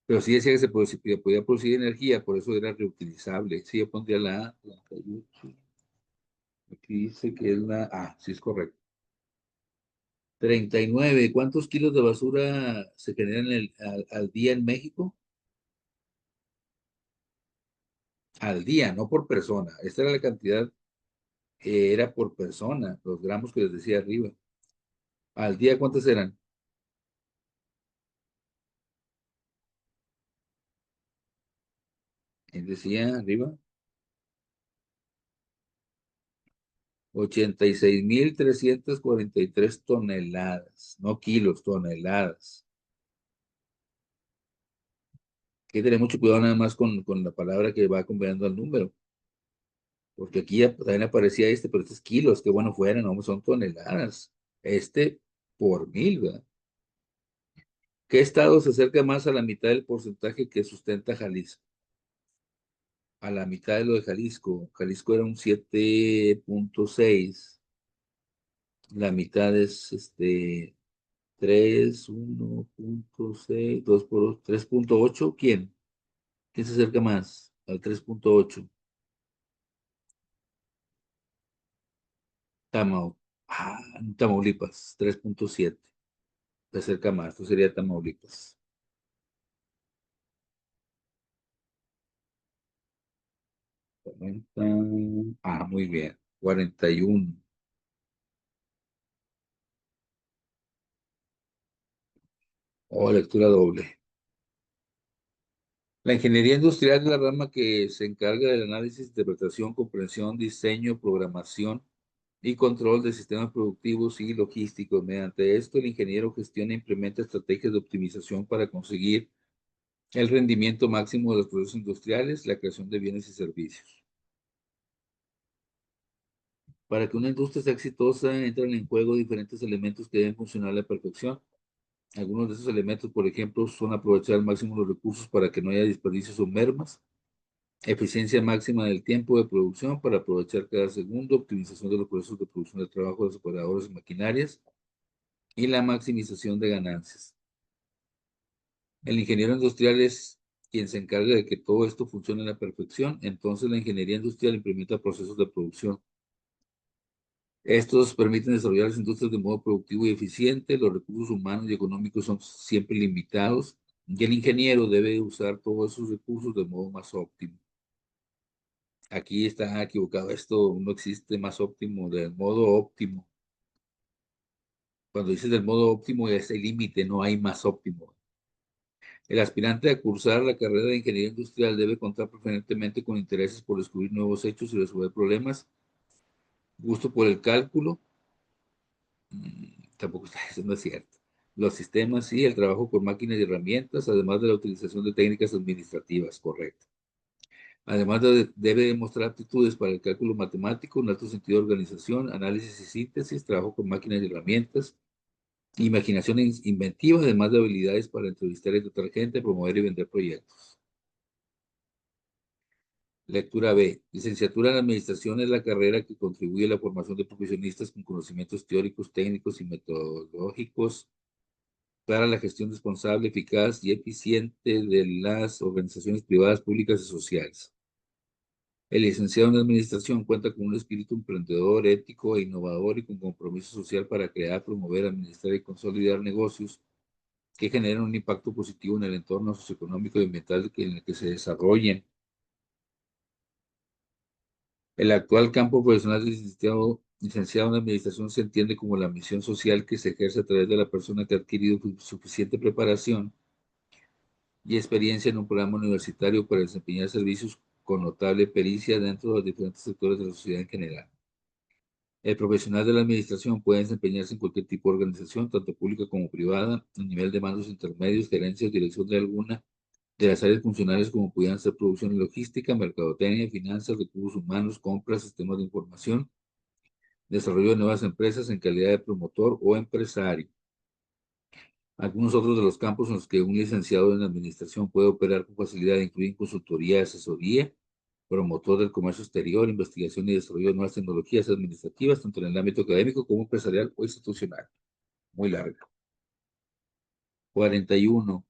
Pero sí decía que podía producir energía, por eso era reutilizable. Sí, yo pondría la A, 38. Aquí dice que es la A, sí es correcto. 39. ¿Cuántos kilos de basura se generan al día en México? Al día, no por persona. Esta era la cantidad Era por persona, los gramos que les decía arriba. ¿Al día cuántos eran? Decía arriba, 86.343 toneladas, no kilos, toneladas. Hay que tener mucho cuidado nada más con la palabra que va acompañando al número, porque aquí también aparecía pero este es kilos, qué bueno fuera, no, son toneladas. Este por mil, ¿verdad? ¿Qué estado se acerca más a la mitad del porcentaje que sustenta Jalisco? A la mitad de lo de Jalisco. Jalisco era un 7.6. La mitad es 3, 1.6, 2 por 3.8. ¿Quién? ¿Quién se acerca más al 3.8? Tamau. Ah, Tamaulipas, 3.7. Se acerca más, esto sería Tamaulipas. 40. Ah, muy bien. 41. Oh, lectura doble. La ingeniería industrial es la rama que se encarga del análisis, interpretación, comprensión, diseño, programación y control de sistemas productivos y logísticos. Mediante esto, el ingeniero gestiona e implementa estrategias de optimización para conseguir el rendimiento máximo de los procesos industriales, la creación de bienes y servicios. Para que una industria sea exitosa, entran en juego diferentes elementos que deben funcionar a la perfección. Algunos de esos elementos, por ejemplo, son aprovechar al máximo los recursos para que no haya desperdicios o mermas, eficiencia máxima del tiempo de producción para aprovechar cada segundo, optimización de los procesos de producción de trabajo de los operadores y maquinarias y la maximización de ganancias. El ingeniero industrial es quien se encarga de que todo esto funcione a la perfección. Entonces, la ingeniería industrial implementa procesos de producción. Estos permiten desarrollar las industrias de modo productivo y eficiente. Los recursos humanos y económicos son siempre limitados y el ingeniero debe usar todos esos recursos de modo más óptimo. Aquí está equivocado. Esto no existe más óptimo del modo óptimo. Cuando dices del modo óptimo, es el límite, no hay más óptimo. El aspirante a cursar la carrera de ingeniería industrial debe contar preferentemente con intereses por descubrir nuevos hechos y resolver problemas, gusto por el cálculo, tampoco está, eso no es cierto. Los sistemas y el trabajo con máquinas y herramientas, además de la utilización de técnicas administrativas, correcto. Además, debe demostrar aptitudes para el cálculo matemático, un alto sentido de organización, análisis y síntesis, trabajo con máquinas y herramientas, imaginación inventiva, además de habilidades para entrevistar y tratar gente, promover y vender proyectos. Lectura B. Licenciatura en Administración es la carrera que contribuye a la formación de profesionistas con conocimientos teóricos, técnicos y metodológicos para la gestión responsable, eficaz y eficiente de las organizaciones privadas, públicas y sociales. El licenciado en Administración cuenta con un espíritu emprendedor, ético e innovador y con compromiso social para crear, promover, administrar y consolidar negocios que generen un impacto positivo en el entorno socioeconómico y ambiental en el que se desarrollen. El actual campo profesional del licenciado en Administración se entiende como la misión social que se ejerce a través de la persona que ha adquirido suficiente preparación y experiencia en un programa universitario para desempeñar servicios con notable pericia dentro de los diferentes sectores de la sociedad en general. El profesional de la administración puede desempeñarse en cualquier tipo de organización, tanto pública como privada, a nivel de mandos intermedios, gerencia o dirección de alguna de las áreas funcionales como pudieran ser producción y logística, mercadotecnia, finanzas, recursos humanos, compras, sistemas de información, desarrollo de nuevas empresas en calidad de promotor o empresario. Algunos otros de los campos en los que un licenciado en administración puede operar con facilidad incluyen consultoría, asesoría, promotor del comercio exterior, investigación y desarrollo de nuevas tecnologías administrativas, tanto en el ámbito académico como empresarial o institucional. Muy larga. 41.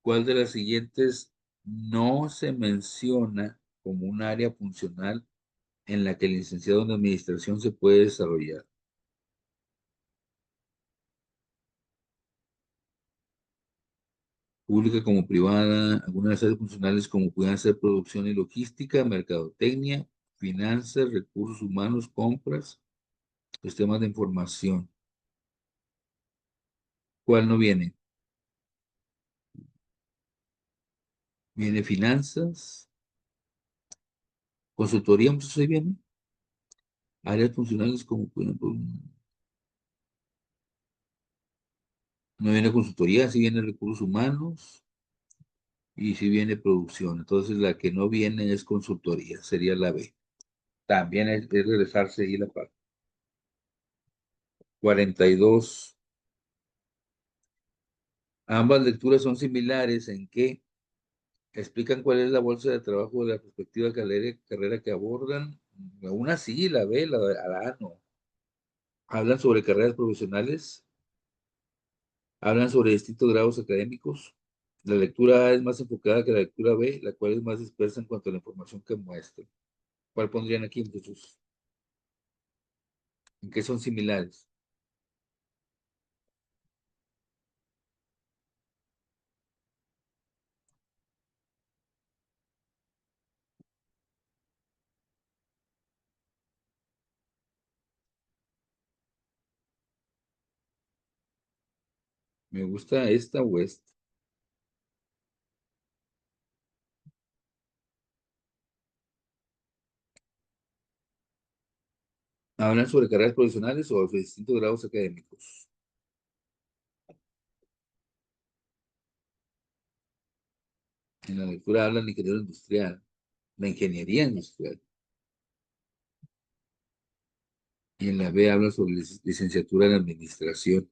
¿Cuál de las siguientes no se menciona como un área funcional en la que el licenciado en administración se puede desarrollar? Pública como privada, algunas de las áreas funcionales como puedan ser producción y logística, mercadotecnia, finanzas, recursos humanos, compras, sistemas de información. ¿Cuál no viene? Viene finanzas, consultoría, muchos ahí viene. Áreas funcionales como, por ejemplo, no viene consultoría, sí viene recursos humanos y sí viene producción. Entonces la que no viene es consultoría, sería la B. También es regresarse ahí la parte. 42. Ambas lecturas son similares en que explican cuál es la bolsa de trabajo de la perspectiva carrera que abordan. La una sí, la B, la A no. Hablan sobre carreras profesionales, hablan sobre distintos grados académicos. La lectura A es más enfocada que la lectura B, la cual es más dispersa en cuanto a la información que muestra. ¿Cuál pondrían aquí, muchachos? ¿En qué son similares? Me gusta esta o esta. Hablan sobre carreras profesionales o sobre distintos grados académicos. En la lectura hablan de ingeniero industrial, la ingeniería industrial. Y en la B habla sobre licenciatura en administración.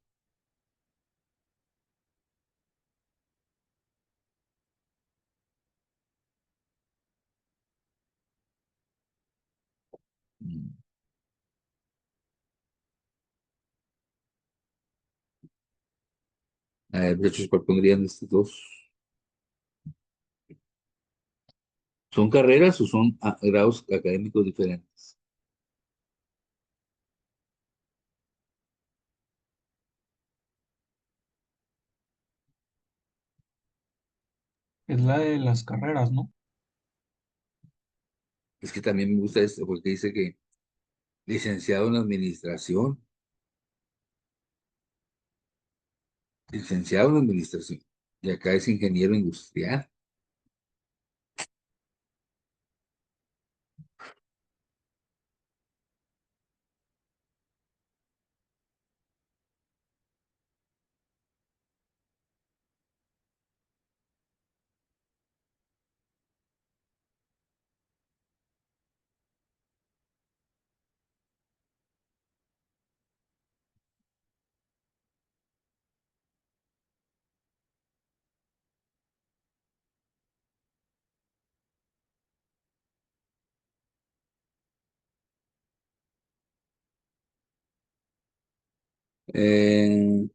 Mm. A ver, muchachos, ¿cuál pondrían estos dos? ¿Son carreras o son grados académicos diferentes? Es la de las carreras, ¿no? Es que también me gusta esto porque dice que licenciado en administración, licenciado en administración, y acá es ingeniero industrial. Eh,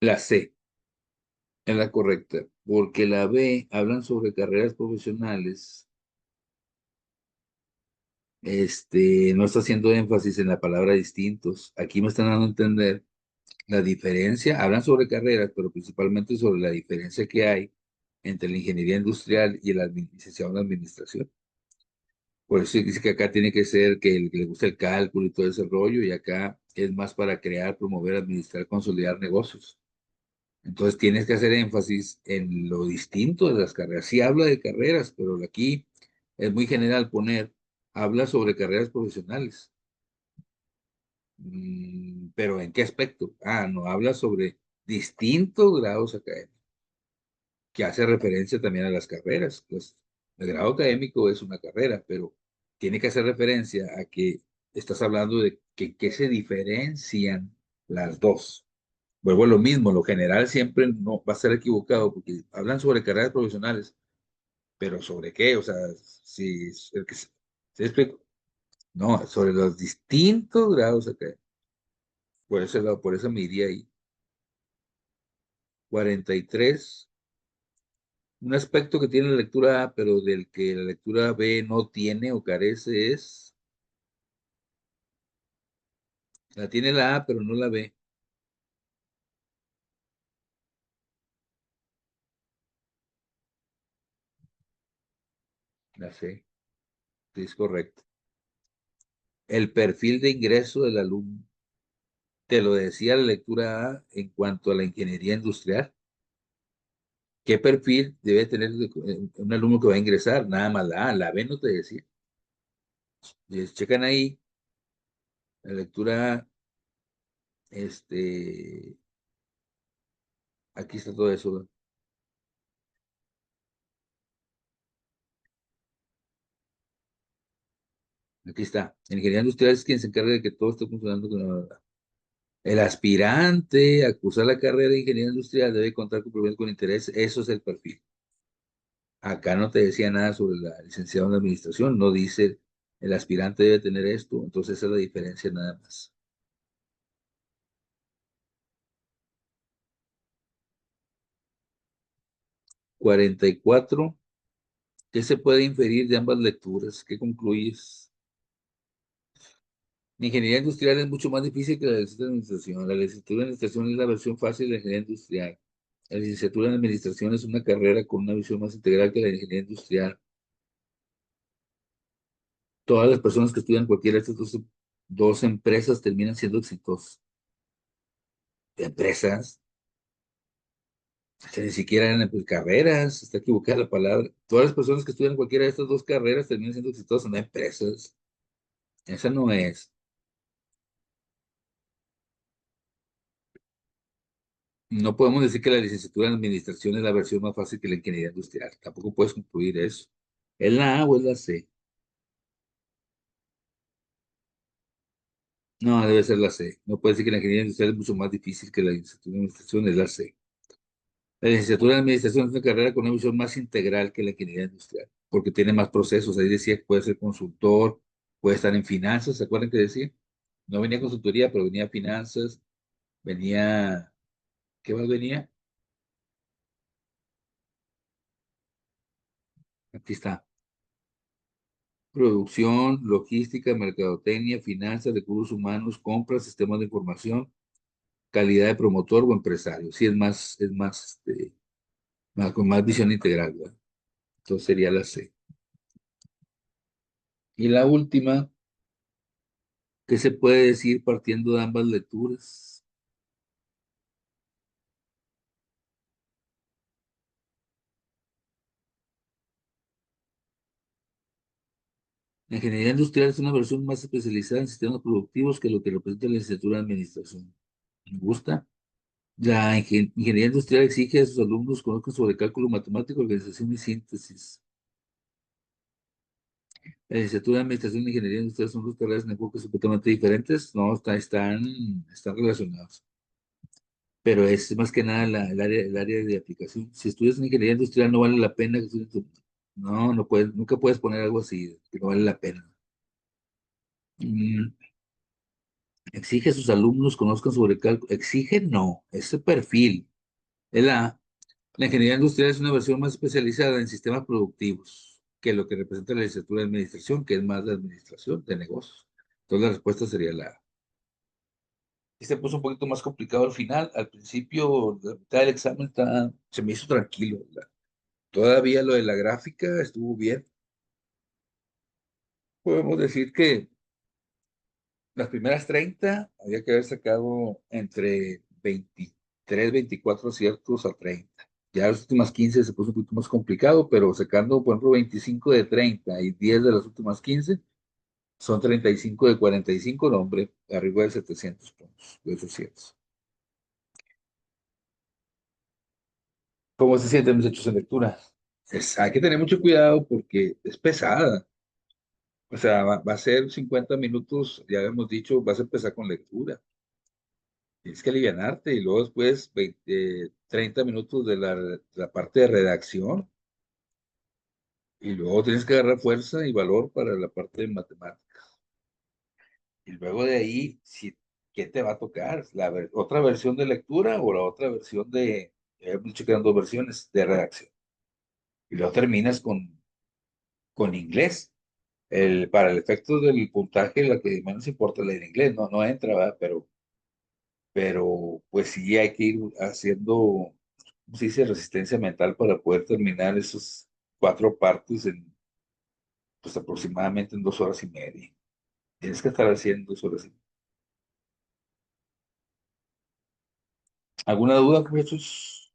la C es la correcta, porque la B hablan sobre carreras profesionales. No está haciendo énfasis en la palabra distintos. Aquí me están dando a entender la diferencia, hablan sobre carreras, pero principalmente sobre la diferencia que hay entre la ingeniería industrial y el licenciado en administración. Por eso dice que acá tiene que ser que el que le gusta el cálculo y todo ese rollo, y acá es más para crear, promover, administrar, consolidar negocios. Entonces tienes que hacer énfasis en lo distinto de las carreras. Sí habla de carreras, pero aquí es muy general poner, habla sobre carreras profesionales. Pero ¿en qué aspecto? No, habla sobre distintos grados académicos, que hace referencia también a las carreras. Pues el grado académico es una carrera, pero tiene que hacer referencia a que estás hablando de que se diferencian las dos. Vuelvo a lo mismo, lo general siempre no va a ser equivocado porque hablan sobre carreras profesionales, pero ¿sobre qué? O sea, si, ¿sí explico? No, sobre los distintos grados académicos. Por ese lado, por eso me iría ahí. 43. Un aspecto que tiene la lectura A, pero del que la lectura B no tiene o carece es, la tiene la A, pero no la B. La C, sí, es correcto. El perfil de ingreso del alumno, te lo decía la lectura A en cuanto a la ingeniería industrial. ¿Qué perfil debe tener un alumno que va a ingresar? Nada más la A, la B no te decía. Checan ahí, la lectura A, este, aquí está todo eso, ¿no? Aquí está. La ingeniería industrial es quien se encarga de que todo esté funcionando con la verdad. El aspirante a cursar la carrera de ingeniería industrial debe contar con interés. Eso es el perfil. Acá no te decía nada sobre la licenciada en administración, no dice el aspirante debe tener esto, entonces esa es la diferencia nada más. 44. ¿Qué se puede inferir de ambas lecturas? ¿Qué concluyes? La ingeniería industrial es mucho más difícil que la licenciatura en administración. La licenciatura en administración es la versión fácil de la ingeniería industrial. La licenciatura en administración es una carrera con una visión más integral que la ingeniería industrial. Todas las personas que estudian cualquiera de estas dos empresas terminan siendo exitosas. Empresas, o sea, ni siquiera eran pues, carreras, está equivocada la palabra. Todas las personas que estudian cualquiera de estas dos carreras terminan siendo exitosas, no empresas. Esa no es. No podemos decir que la licenciatura en administración es la versión más fácil que la ingeniería industrial. Tampoco puedes concluir eso. ¿Es la A o es la C? No, debe ser la C. No puede decir que la ingeniería industrial es mucho más difícil que la licenciatura en administración, es la C. La licenciatura en administración es una carrera con una visión más integral que la ingeniería industrial, porque tiene más procesos. Ahí decía que puede ser consultor, puede estar en finanzas, ¿se acuerdan que decía? No venía consultoría, pero venía finanzas, venía, ¿qué más venía? Aquí está. Producción, logística, mercadotecnia, finanzas, recursos humanos, compras, sistemas de información, calidad de promotor o empresario. Sí, con más visión integral, ¿verdad? Entonces sería la C. Y la última, ¿qué se puede decir partiendo de ambas lecturas? La ingeniería industrial es una versión más especializada en sistemas productivos que lo que representa la licenciatura de administración. ¿Me gusta? La ingeniería industrial exige a sus alumnos conozcan sobre cálculo matemático, organización y síntesis. La licenciatura de Administración y Ingeniería Industrial son dos carreras en enfoques completamente diferentes. No, están relacionados. Pero es más que nada el área de aplicación. Si estudias en Ingeniería Industrial, no vale la pena que No, no puedes, nunca puedes poner algo así, que no vale la pena. Mm, exige a sus alumnos conozcan sobre cálculo. Exige, no, ese perfil. Es la ingeniería industrial es una versión más especializada en sistemas productivos que lo que representa la licenciatura de administración, que es más de administración de negocios. Entonces la respuesta sería la A. Y se puso un poquito más complicado al final. Al principio, la mitad del examen se me hizo tranquilo, ¿verdad? Todavía lo de la gráfica estuvo bien. Podemos decir que las primeras 30 había que haber sacado entre 23, 24 aciertos a 30. Ya las últimas 15 se puso un poquito más complicado, pero sacando, por ejemplo, 25 de 30 y 10 de las últimas 15, son 35 de 45, no, hombre, arriba de 700 puntos, de 800. ¿Cómo se sienten mis hechos en lectura? Hay que tener mucho cuidado porque es pesada. O sea, va a ser 50 minutos, ya habíamos dicho, vas a empezar con lectura. Tienes que alivianarte y luego después 30 minutos de la parte de redacción y luego tienes que agarrar fuerza y valor para la parte de matemáticas. Y luego de ahí, ¿qué te va a tocar? ¿Otra versión de lectura o la otra versión ya hemos dicho que eran dos versiones de redacción? Y luego terminas con inglés. Para el efecto del puntaje, la que menos importa es la de inglés, no entra, ¿verdad? Pero pues sí hay que ir haciendo, ¿cómo se dice? Resistencia mental para poder terminar esos cuatro partes pues aproximadamente en 2 horas y media. Tienes que estar haciendo 2 horas y media. ¿Alguna duda, muchachos?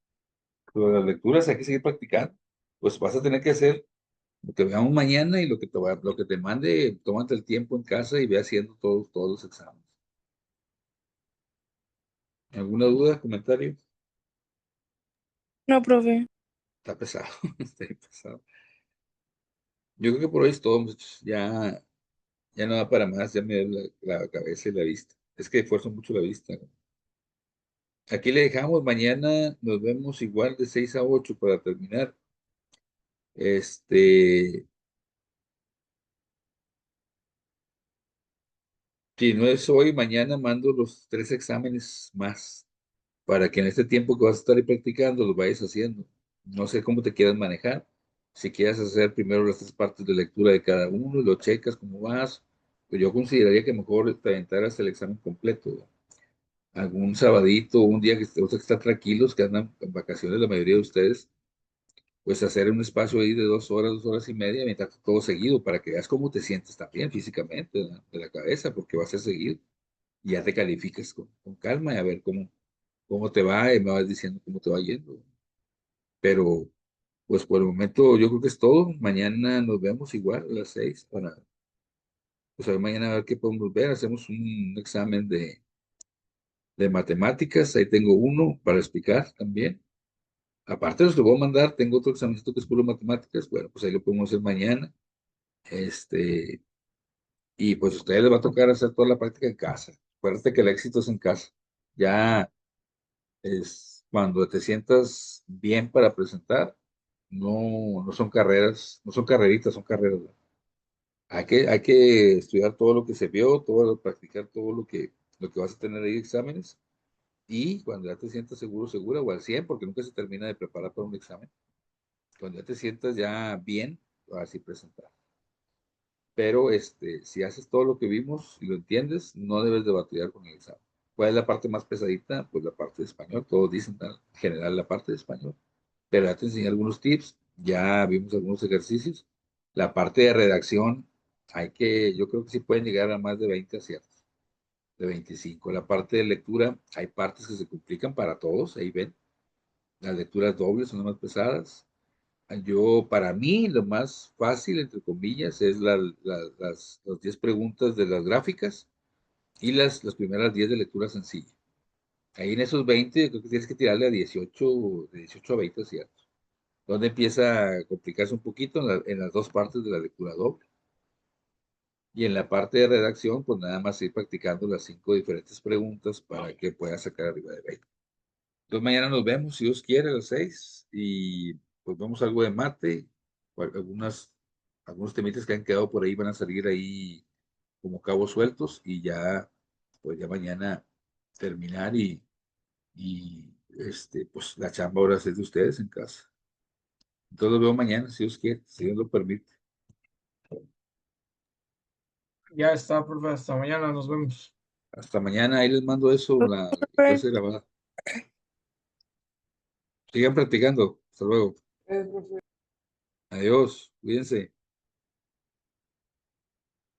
Sobre las lecturas hay que seguir practicando. Pues vas a tener que hacer lo que veamos mañana y lo que te mande, tómate el tiempo en casa y ve haciendo todos los exámenes. ¿Alguna duda, comentario? No, profe. Está pesado, está bien pesado. Yo creo que por hoy es todo, muchachos. Ya no da para más, ya me duele la cabeza y la vista. Es que esfuerzo mucho la vista, ¿no? Aquí le dejamos, mañana nos vemos igual de 6 a 8 para terminar. Este, si no es hoy, mañana mando los 3 exámenes más para que en este tiempo que vas a estar ahí practicando los vayas haciendo. No sé cómo te quieras manejar. Si quieres hacer primero las 3 partes de lectura de cada uno, lo checas cómo vas. Pues yo consideraría que mejor te aventaras el examen completo, ¿no? Algún sabadito, un día que están tranquilos, que andan en vacaciones la mayoría de ustedes, pues hacer un espacio ahí de 2 horas, 2 horas y media, mientras todo seguido, para que veas cómo te sientes también físicamente de la cabeza, porque va a ser seguido. Y ya te califiques con calma y a ver cómo te va y me vas diciendo cómo te va yendo. Pero, pues por el momento yo creo que es todo. Mañana nos vemos igual a las 6 para, pues a ver mañana a ver qué podemos ver. Hacemos un examen de matemáticas. Ahí tengo uno para explicar también. Aparte de los que voy a mandar, tengo otro examencito que es puro matemáticas. Bueno, pues ahí lo podemos hacer mañana. Este, y pues a ustedes les va a tocar hacer toda la práctica en casa. Acuérdate que el éxito es en casa. Ya es cuando te sientas bien para presentar, no son carreras, no son carreritas, son carreras, ¿verdad? Hay que estudiar todo lo que se vio, practicar todo lo que vas a tener ahí exámenes. Y cuando ya te sientas seguro, segura, o al 100 porque nunca se termina de preparar para un examen, cuando ya te sientas ya bien, así presentar. Pero si haces todo lo que vimos y lo entiendes, no debes de batallar con el examen. ¿Cuál es la parte más pesadita? Pues la parte de español. Todos dicen en general la parte de español. Pero ya te enseñé algunos tips, ya vimos algunos ejercicios. La parte de redacción, yo creo que sí pueden llegar a más de 20 aciertos, de 25. La parte de lectura, hay partes que se complican para todos, ahí ven. Las lecturas dobles son las más pesadas. Para mí, lo más fácil, entre comillas, es las 10 preguntas de las gráficas y las primeras 10 de lectura sencilla. Ahí en esos 20, creo que tienes que tirarle a 18, de 18 a 20 aciertos. Donde empieza a complicarse un poquito en las 2 partes de la lectura doble. Y en la parte de redacción, pues nada más ir practicando las 5 diferentes preguntas para que puedas sacar arriba de 20. Entonces mañana nos vemos, si Dios quiere, a las 6 y pues vemos algo de mate, algunos temitas que han quedado por ahí van a salir ahí como cabos sueltos y ya, pues ya mañana terminar y pues la chamba ahora es de ustedes en casa. Entonces los veo mañana, si Dios quiere, si Dios lo permite. Ya está, profe. Hasta mañana. Nos vemos. Hasta mañana, ahí les mando eso, la Profe. clase grabada. Sigan practicando. Hasta luego. Adiós, cuídense.